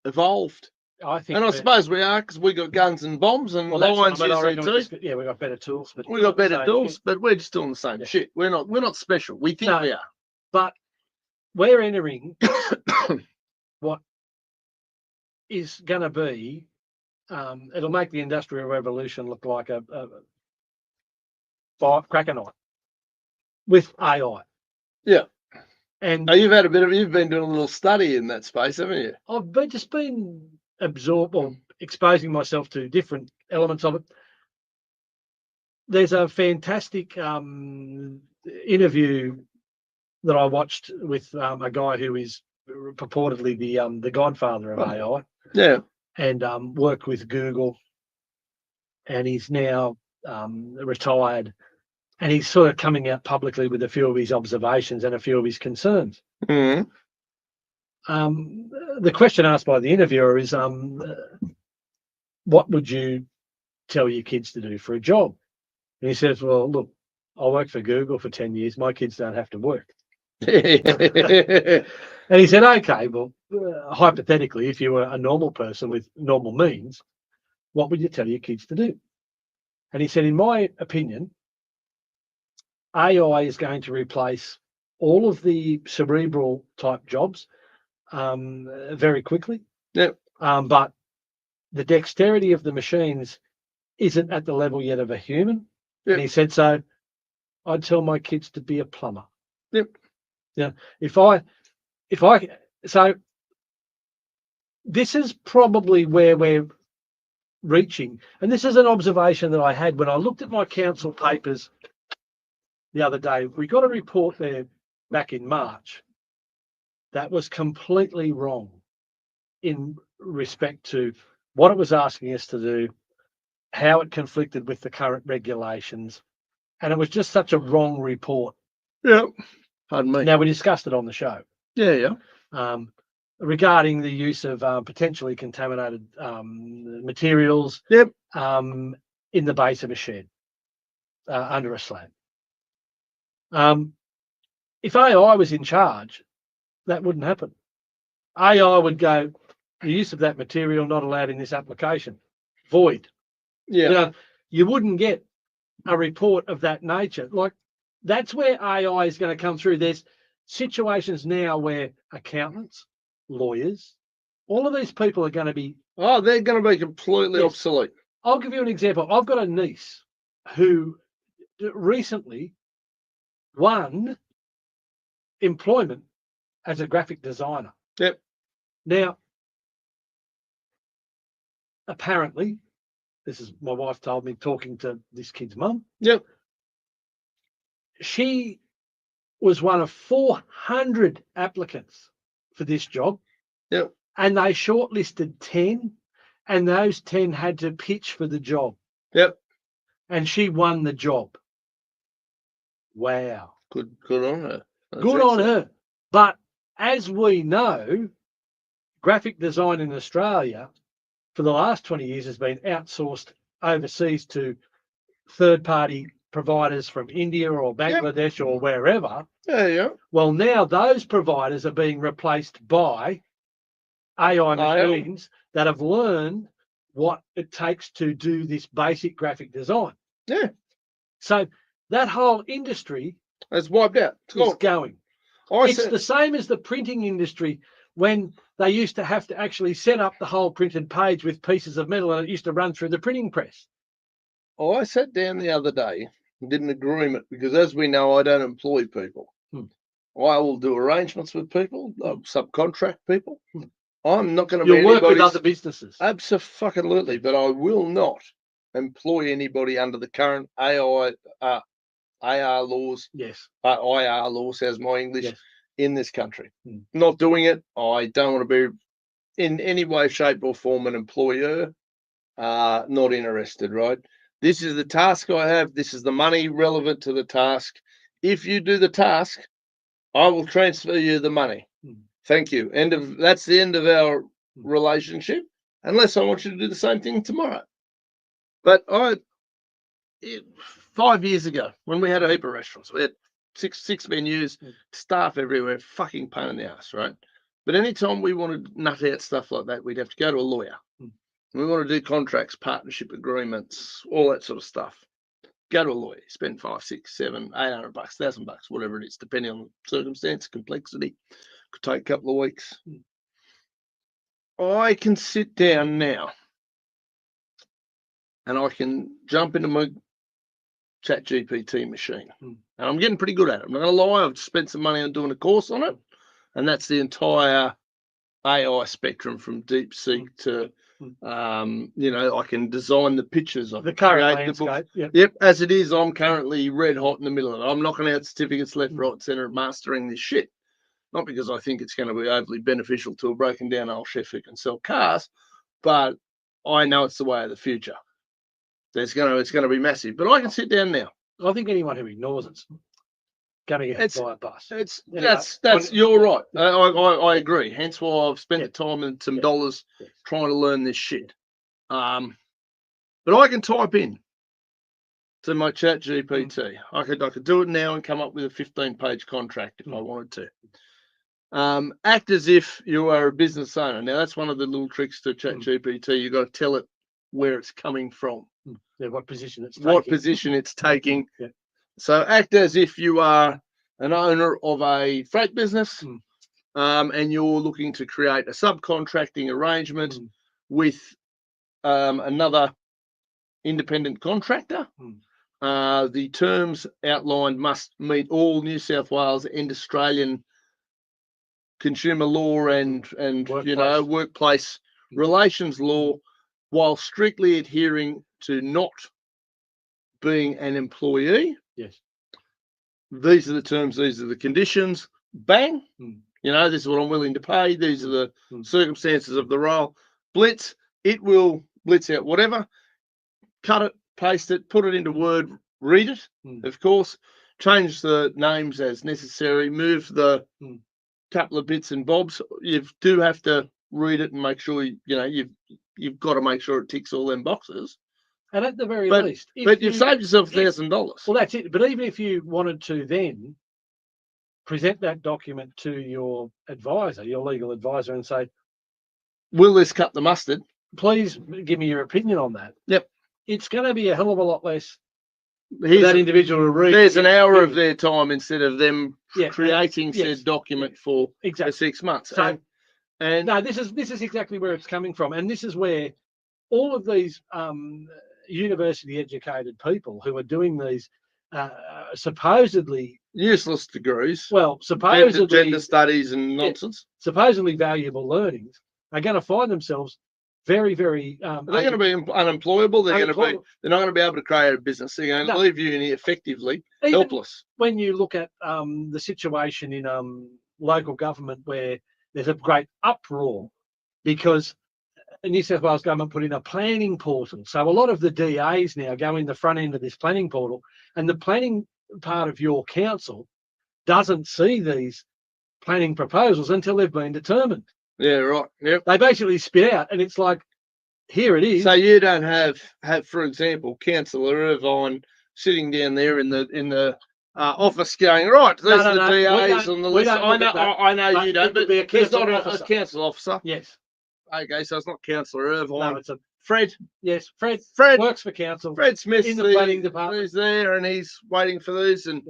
evolved. I think, and I suppose we are, because we got guns and bombs and lions. Yeah, we got better tools, but we got better tools, but we're just doing the same shit. We're not special. We think we are, but we're entering what is going to be. It'll make the Industrial Revolution look like a cracker night with AI. Yeah. And you've been doing a little study in that space, haven't you? I've just been exposing myself to different elements of it. There's a fantastic interview that I watched with a guy who is purportedly the godfather of AI. Yeah. And worked with Google, and he's now retired, and he's sort of coming out publicly with a few of his observations and a few of his concerns. Mm-hmm. The question asked by the interviewer is, what would you tell your kids to do for a job? And he says, well, look, I worked for Google for 10 years. My kids don't have to work. Yeah. And he said, okay, well, hypothetically, if you were a normal person with normal means, what would you tell your kids to do? And he said, in my opinion, AI is going to replace all of the cerebral type jobs very quickly. Yep. But the dexterity of the machines isn't at the level yet of a human. Yep. And he said, so I'd tell my kids to be a plumber. Yep. Yeah. So this is probably where we're reaching. And this is an observation that I had when I looked at my council papers the other day. We got a report there back in March that was completely wrong in respect to what it was asking us to do, how it conflicted with the current regulations. And it was just such a wrong report. Yeah. Pardon me. Now, we discussed it on the show. Yeah. Regarding the use of potentially contaminated materials Yep. in the base of a shed under a slab. If AI was in charge, that wouldn't happen. AI would go, the use of that material not allowed in this application, void. Yeah. You wouldn't get a report of that nature. Like, that's where AI is going to come through. There's situations now where accountants, lawyers, all of these people are going to be. Oh, they're going to be completely obsolete. I'll give you an example. I've got a niece who recently won employment as a graphic designer. Yep. Now, apparently, this is my wife told me talking to this kid's mum. Yep. She was one of 400 applicants for this job. Yep. And they shortlisted 10, and those 10 had to pitch for the job. Yep. And she won the job. Wow. Good on her. That's Good on excellent. her. But as we know, graphic design in Australia for the last 20 years has been outsourced overseas to third-party providers from India or Bangladesh or wherever. Yeah. Well, now those providers are being replaced by AI machines that have learned what it takes to do this basic graphic design. Yeah. So that whole industry It's wiped out. is going. It's the same as the printing industry when they used to have to actually set up the whole printed page with pieces of metal and it used to run through the printing press. I sat down the other day and did an agreement because, as we know, I don't employ people. I will do arrangements with people, subcontract people. I'm not going to You'll work with other businesses. Absolutely, but I will not employ anybody under the current AR laws. Yes. IR laws, as my English, Yes. in this country. Not doing it. I don't want to be in any way, shape, or form an employer. Not interested, right? This is the task I have. This is the money relevant to the task. If you do the task, I will transfer you the money. Thank you. That's the end of our relationship, unless I want you to do the same thing tomorrow. But 5 years ago, when we had a heap of restaurants, we had six menus, staff everywhere, fucking pain in the ass, right? But anytime we wanted to nut out stuff like that, we'd have to go to a lawyer. We want to do contracts, partnership agreements, all that sort of stuff. Go to a lawyer, spend $500, $600, $700, $800, $1,000, whatever it is, depending on the circumstance, complexity. Could take a couple of weeks. I can sit down now and I can jump into my chat GPT machine. And I'm getting pretty good at it. I'm not going to lie, I've spent some money on doing a course on it. And that's the entire AI spectrum from DeepSeek to, I can design the pictures. I The can current create the landscape. books. Yep, as it is, I'm currently red hot in the middle of it. I'm knocking out certificates left, right, centre, mastering this shit. Not because I think it's going to be overly beneficial to a broken down old chef who can sell cars, but I know it's the way of the future. It's going to be massive. But I can sit down now. I think anyone who ignores it's going to get hit by a bus. You're right. I agree. Hence why I've spent the time and some dollars trying to learn this shit. But I can type in to my chat GPT. I could do it now and come up with a 15-page contract if I wanted to. Act as if you are a business owner. Now that's one of the little tricks to chat GPT. You got to tell it where it's coming from, what position it's what taking. position it's taking. Yeah. So act as if you are an owner of a freight business, and you're looking to create a subcontracting arrangement with another independent contractor. The terms outlined must meet all New South Wales and Australian consumer law and workplace relations law, while strictly adhering to not being an employee. Yes. These are the terms, these are the conditions. Bang. This is what I'm willing to pay. These are the circumstances of the role. Blitz, it will blitz out whatever. Cut it, paste it, put it into Word, read it, of course. Change the names as necessary. Move the couple of bits and bobs. You do have to read it and make sure you've got to make sure it ticks all them boxes. And at the very least, but you've saved yourself $1,000. Well, that's it. But even if you wanted to then present that document to your advisor, your legal advisor, and say, will this cut the mustard? Please give me your opinion on that. Yep. It's going to be a hell of a lot less for that individual to read. There's an hour of their time instead of them creating said yes, document for 6 months. So, and no, this is exactly where it's coming from, and this is where all of these university-educated people who are doing these supposedly useless degrees, supposedly gender studies and nonsense, supposedly valuable learnings, are going to find themselves very, very. They're going to be unemployable. They're not going to be able to create a business. They're going to leave uni effectively helpless. When you look at the situation in local government where there's a great uproar because the New South Wales government put in a planning portal. So a lot of the DAs now go in the front end of this planning portal, and the planning part of your council doesn't see these planning proposals until they've been determined. Yeah, right. Yep. They basically spit out, and it's like, here it is. So you don't have, for example, Councillor Irvine sitting down there in the office going, right, these are the DAs on the list. I know you don't, but there's not a council officer. Yes. Okay, so it's not Councillor Irvine. No, it's Fred. Yes, Fred works for council. Fred Smith in the planning department. He's there and he's waiting for these. And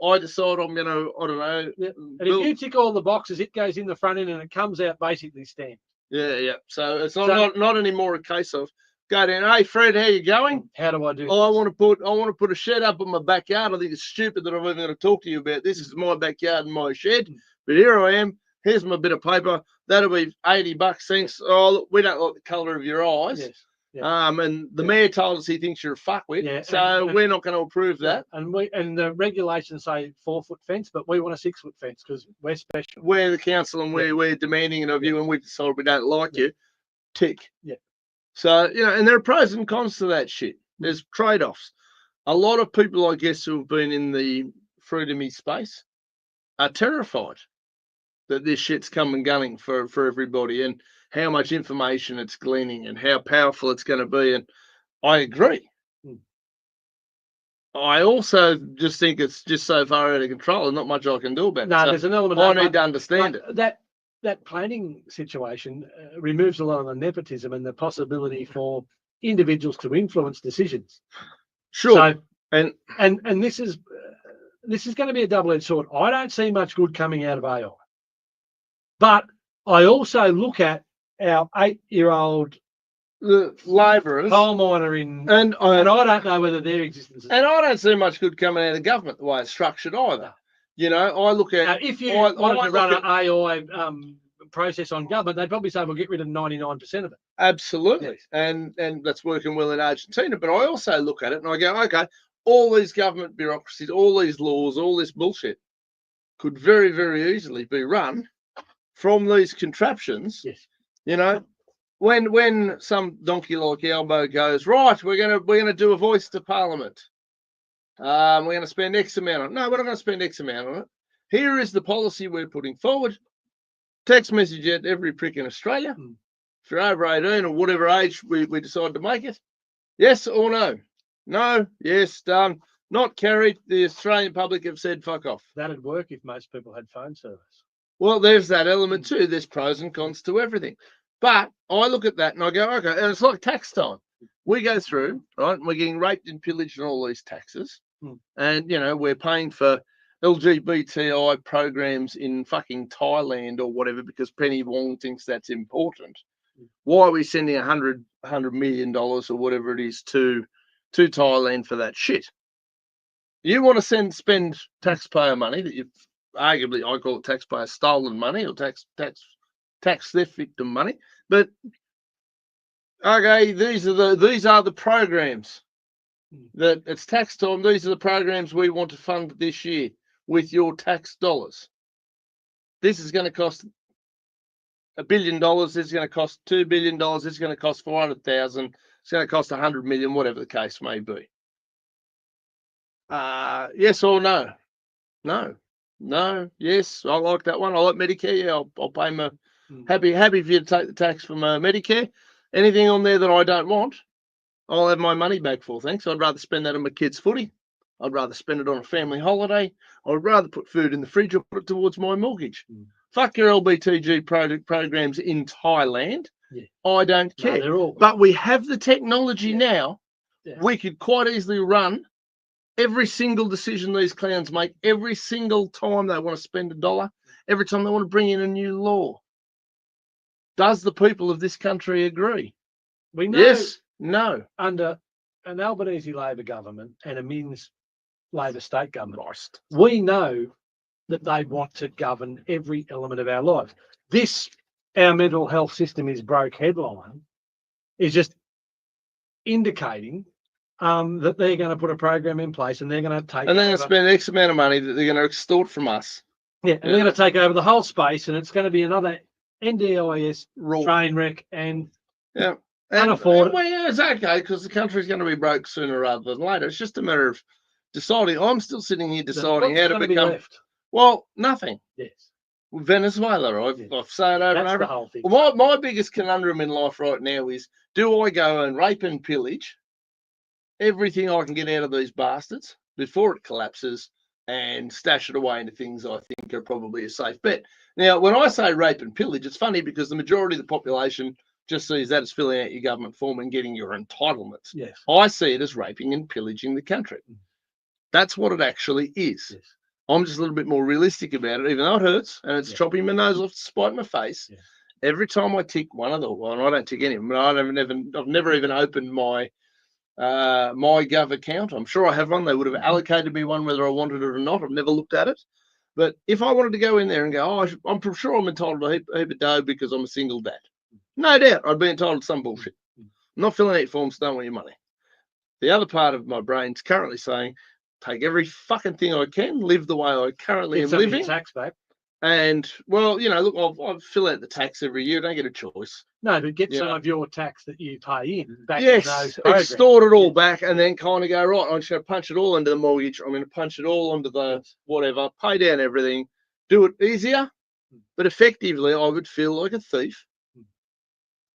I decide I'm going to, I don't know. Yeah. And if you tick all the boxes, it goes in the front end and it comes out basically stamped. Yeah. So it's not anymore a case of go down. Hey, Fred, how you going? How do I do? I want to put a shed up in my backyard. I think it's stupid that I'm even going to talk to you about this. This is my backyard and my shed. But here I am. Here's my bit of paper. That'll be $80. Thanks. Oh, look, we don't like the colour of your eyes. Yes. Yeah. And the mayor told us he thinks you're a fuckwit. Yeah. So we're not going to approve that. And the regulations say 4-foot fence, but we want a 6-foot fence because we're special. We're the council and we're demanding it of you, and we've decided we don't like you. Tick. Yeah. So, and there are pros and cons to that shit. There's trade-offs. A lot of people, I guess, who have been in the freedomy space are terrified that this shit's come and gunning for everybody, and how much information it's gleaning and how powerful it's going to be. And I agree. I also just think it's just so far out of control and not much I can do about it. No, there's an element I need to understand it. That planning situation removes a lot of the nepotism and the possibility for individuals to influence decisions. Sure. So, and this is going to be a double-edged sword. I don't see much good coming out of AI. But I also look at our 8-year-old labourers, coal miner and I don't know whether their existence is. And I don't see much good coming out of government the way it's structured either. I look at if you wanted to run an AI process on government, they'd probably say we'll get rid of 99% of it. Absolutely, yes. and that's working well in Argentina. But I also look at it and I go, okay, all these government bureaucracies, all these laws, all this bullshit could very, very easily be run from these contraptions. Yes. When some donkey like Albo goes, right, we're gonna do a voice to Parliament. We're gonna spend X amount on it. No, we're not gonna spend X amount on it. Here is the policy we're putting forward. Text message at every prick in Australia. If you're over 18 or whatever age we decide to make it, yes or no. No, yes, done. Not carried. The Australian public have said fuck off. That'd work if most people had phone service. Well, there's that element too. There's pros and cons to everything. But I look at that and I go, okay, and it's like tax time. We go through, right, and we're getting raped and pillaged and all these taxes. And, you know, we're paying for LGBTI programs in fucking Thailand or whatever because Penny Wong thinks that's important. Why are we sending $100 million or whatever it is to Thailand for that shit? You want to spend taxpayer money that you've arguably, I call it taxpayer stolen money or tax theft victim money. But okay, these are the programs that it's tax time. These are the programs we want to fund this year with your tax dollars. This is going to cost $1 billion. This is going to cost $2 billion. This is going to cost 400,000. It's going to cost 100 million, whatever the case may be. Yes or no? No. Yes, I like that one. I like Medicare. Yeah, I'll pay my happy for you to take the tax from Medicare. Anything on there that I don't want, I'll have my money back for. Thanks. I'd rather spend that on my kids' footy. I'd rather spend it on a family holiday. I'd rather put food in the fridge or put it towards my mortgage. Fuck your LBTG programs in Thailand. Yeah. I don't care. No, but we have the technology now. Yeah. We could quite easily run every single decision these clowns make, every single time they want to spend $1, every time they want to bring in a new law. Does the people of this country agree? We know. Yes. No. Under an Albanese Labor government and a Minns Labor state government, we know that they want to govern every element of our lives. This, our mental health system is broke headline, is just indicating that they're going to put a program in place and they're going to take and they're going to spend X amount of money that they're going to extort from us. Yeah, and they're going to take over the whole space, and it's going to be another NDIS train wreck and unaffordable. Well, yeah, it's okay because the country's going to be broke sooner rather than later. It's just a matter of deciding. I'm still sitting here deciding how to become. Well, nothing. Yes. Venezuela. I've said over and over. The whole thing. Well, my biggest conundrum in life right now is: do I go and rape and pillage everything I can get out of these bastards before it collapses and stash it away into things I think are probably a safe bet? Now, when I say rape and pillage, it's funny because the majority of the population just sees that as filling out your government form and getting your entitlements. Yes. I see it as raping and pillaging the country. That's what it actually is. Yes. I'm just a little bit more realistic about it, even though it hurts and it's chopping my nose off to spite my face. Yeah. Every time I tick one of them, well, I don't tick any of them, but I've never even opened my MyGov account. I'm sure I have one. They would have allocated me one whether I wanted it or not. I've never looked at it. But if I wanted to go in there and go, I'm sure I'm entitled to a heap of dough because I'm a single dad. No doubt I'd be entitled to some bullshit. I'm not filling out forms, don't want your money. The other part of my brain's currently saying, take every fucking thing I can, live the way I currently am living. Tax back. And, well, you know, look, I'll fill out the tax every year. I don't get a choice. No, but get some of your tax that you pay in back. Yes, extort it all back and then kind of go, right, I'm just going to punch it all into the mortgage. I'm going to punch it all into the whatever, pay down everything, do it easier. But effectively, I would feel like a thief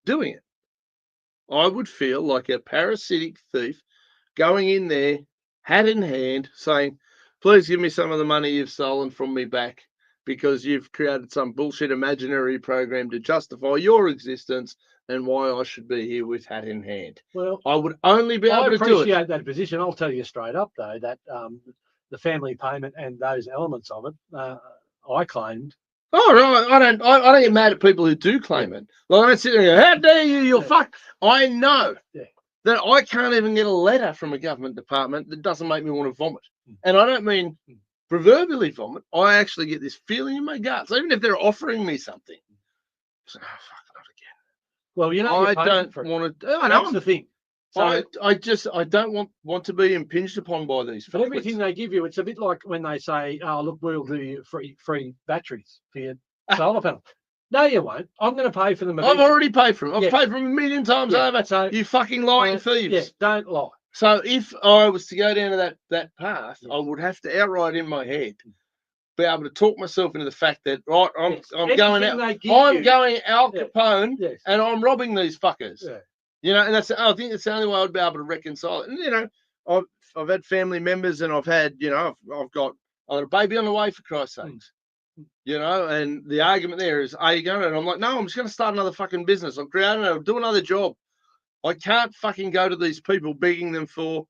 doing it. I would feel like a parasitic thief going in there, hat in hand, saying, please give me some of the money you've stolen from me back, because you've created some bullshit imaginary program to justify your existence and why I should be here with hat in hand. Well, I would only be able to do it. I appreciate that position. I'll tell you straight up, though, that the family payment and those elements of it, I claimed. Oh, no, I don't get mad at people who do claim it. Like, I don't sit there and go, how dare you, you're fuck. I know that I can't even get a letter from a government department that doesn't make me want to vomit. And I don't mean proverbially vomit. I actually get this feeling in my guts, even if they're offering me something. So, oh, fuck, not again. Well, you know, I don't want to. I know. That's the thing. So, I don't want to be impinged upon by these. But everything they give you, it's a bit like when they say, "Oh, look, we'll do you free batteries for your solar panel." No, you won't. I'm going to pay for them. I've already paid for them. I've paid for them 1,000,000 times over. So you fucking lying thieves. Yeah, don't lie. So if I was to go down to that path, I would have to outright in my head be able to talk myself into the fact that I'm going out. I'm going Al Capone and I'm robbing these fuckers. Yeah. You know, and I think that's the only way I'd be able to reconcile it. And you know, I've had family members, and I've had, I've got a baby on the way, for Christ's sakes. And the argument there is, are you going to? And I'm like, no, I'm just going to start another fucking business. I'll create I'll do another job. I can't fucking go to these people begging them for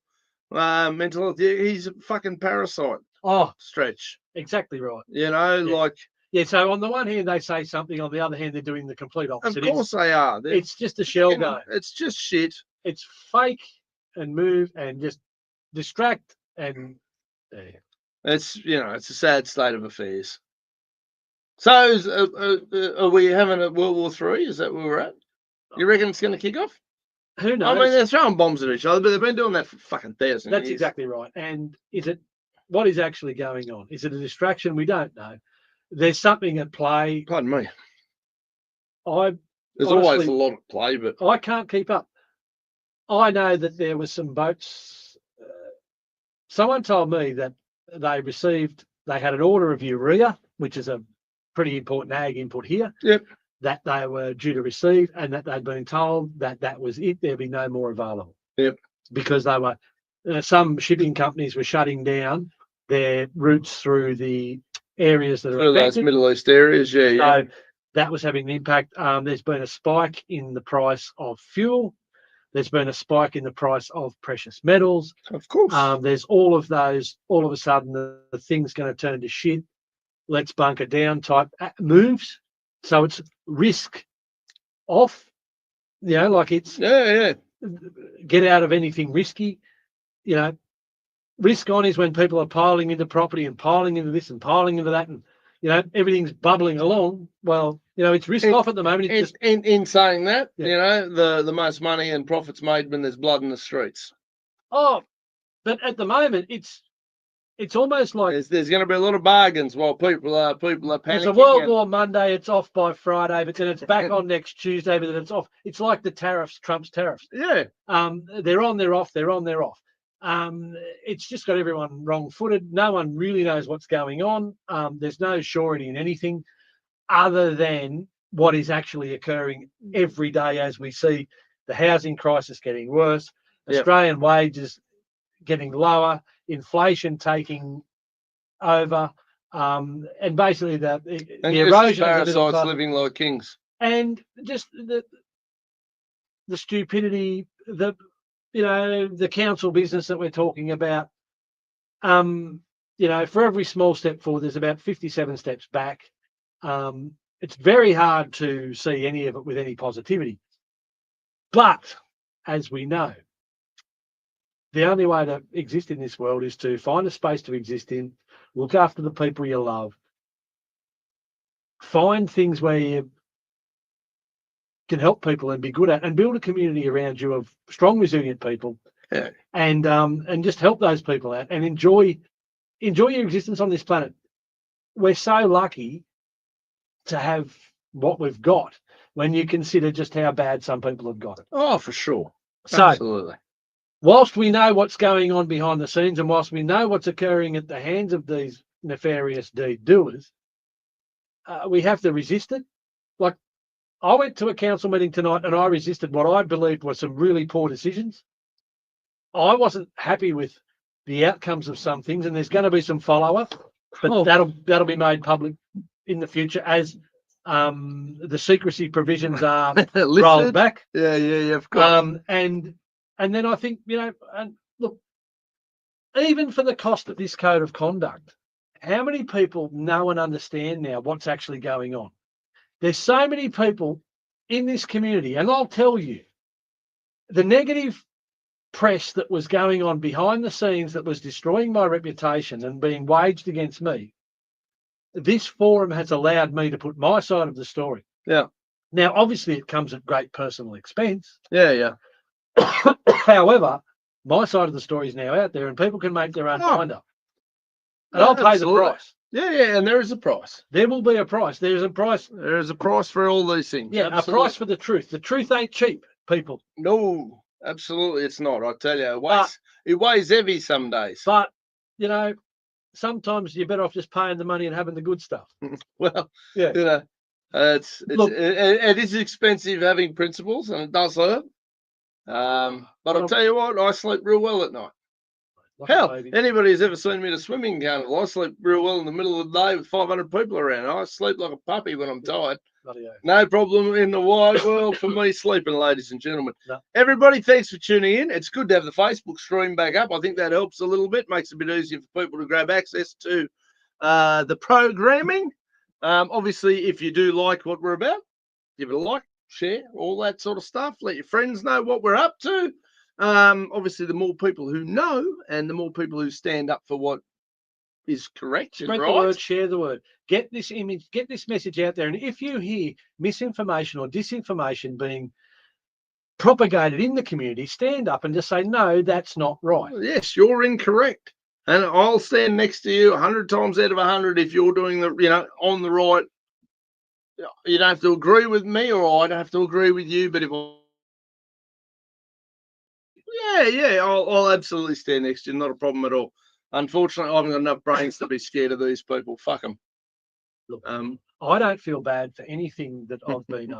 mental health. He's a fucking parasite. Oh, Stretch. exactly right. Like. Yeah, so on the one hand, they say something. On the other hand, they're doing the complete opposite. Of course they are. It's just a shell game. It's just shit. It's fake and move and just distract and it's it's a sad state of affairs. So are we having a World War III? Is that where we're at? You reckon it's going to kick off? Who knows? I mean, they're throwing bombs at each other, but they've been doing that for fucking thousands. That's exactly right. And what is actually going on? Is it a distraction? We don't know. There's something at play. Pardon me. There's always a lot at play, but I can't keep up. I know that there was some boats. Someone told me that they had an order of urea, which is a pretty important ag input here. Yep. That they were due to receive, and that they'd been told that was it. There'd be no more available. Yep. Because they were some shipping companies were shutting down their routes through the areas that are affected. Those Middle East areas, yeah. So that was having an impact. There's been a spike in the price of fuel. There's been a spike in the price of precious metals. Of course. There's all of those. All of a sudden, the thing's going to turn to shit. Let's bunker down type moves. So it's risk off. Like it's get out of anything risky. Risk on is when people are piling into property and piling into this and piling into that, and everything's bubbling along. Well, it's risk off at the moment. It's just in saying that, the most money and profits made when there's blood in the streets. Oh, but at the moment it's almost like there's going to be a lot of bargains while people are panicking. It's a World War Monday. It's off by Friday, but then it's back on next Tuesday. But then it's off. It's like the tariffs, Trump's tariffs. Yeah. They're on. They're off. They're on. They're off. It's just got everyone wrong-footed. No one really knows what's going on. There's no surety in anything other than what is actually occurring every day as we see the housing crisis getting worse, Australian wages getting lower, inflation taking over, and basically the erosion of parasites living like kings. And just the stupidity, the council business that we're talking about, for every small step forward, there's about 57 steps back. It's very hard to see any of it with any positivity. But as we know, the only way to exist in this world is to find a space to exist in, look after the people you love, find things where you can help people and be good at, and build a community around you of strong, resilient people, and just help those people out and enjoy your existence on this planet. We're so lucky to have what we've got when you consider just how bad some people have got it. Oh, for sure. So, absolutely. Whilst we know what's going on behind the scenes, and whilst we know what's occurring at the hands of these nefarious deed doers, we have to resist it. Like, I went to a council meeting tonight and I resisted what I believed were some really poor decisions. I wasn't happy with the outcomes of some things, and there's going to be some follow-up, but that'll be made public in the future as the secrecy provisions are rolled back. Yeah, of course. And then I think, and look, even for the cost of this code of conduct, how many people know and understand now what's actually going on? There's so many people in this community, and I'll tell you, the negative press that was going on behind the scenes that was destroying my reputation and being waged against me, this forum has allowed me to put my side of the story. Yeah. Now, obviously, it comes at great personal expense. Yeah. However, my side of the story is now out there, and people can make their own mind up. And I'll pay the price. Yeah, and there is a price. There will be a price. There is a price. There is a price for all these things. Yeah, absolutely. A price for the truth. The truth ain't cheap, people. No, absolutely it's not. I tell you, it weighs heavy some days. But, sometimes you're better off just paying the money and having the good stuff. Well, yeah. It is expensive having principles, and it does hurt. But I'll tell you what, I sleep real well at night. Like a Hell, baby. anybody who's ever seen me at a swimming carnival, I sleep real well in the middle of the day with 500 people around. I sleep like a puppy when I'm tired. Bloody oath. No problem in the wide world for me sleeping, ladies and gentlemen. No. Everybody, thanks for tuning in. It's good to have the Facebook stream back up. I think that helps a little bit, makes it a bit easier for people to grab access to the programming. Obviously, if you do like what we're about, give it a like, share, all that sort of stuff. Let your friends know what we're up to. Obviously, the more people who know and the more people who stand up for what is correct and Spread right. the word, share the word. Get this image, get this message out there. And if you hear misinformation or disinformation being propagated in the community, stand up and just say, no, that's not right. Yes, you're incorrect. And I'll stand next to you 100 times out of 100 if you're doing the, on the right. You don't have to agree with me, or I don't have to agree with you. But if I'll absolutely stand next to you. Not a problem at all. Unfortunately, I haven't got enough brains to be scared of these people. Fuck them. Look, I don't feel bad for anything that I've been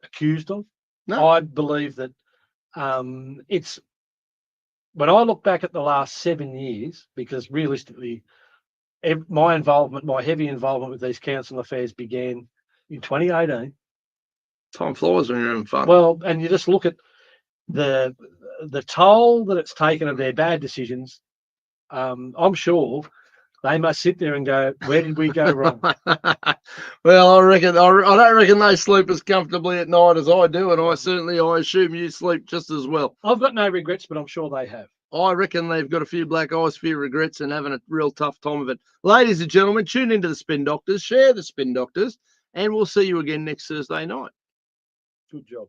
accused of. No. I believe that it's, when I look back at the last 7 years, because realistically, my heavy involvement with these council affairs began in 2018. Time flies when you're having fun. Well, and you just look at the toll that it's taken of their bad decisions. I'm sure they must sit there and go, where did we go wrong? Well, I don't reckon they sleep as comfortably at night as I do, and I assume you sleep just as well. I've got no regrets, but I'm sure they have. I reckon they've got a few black eyes, few regrets, and having a real tough time of it. Ladies and gentlemen, tune into the Spin Doctors, share the Spin Doctors, and we'll see you again next Thursday night. Good job.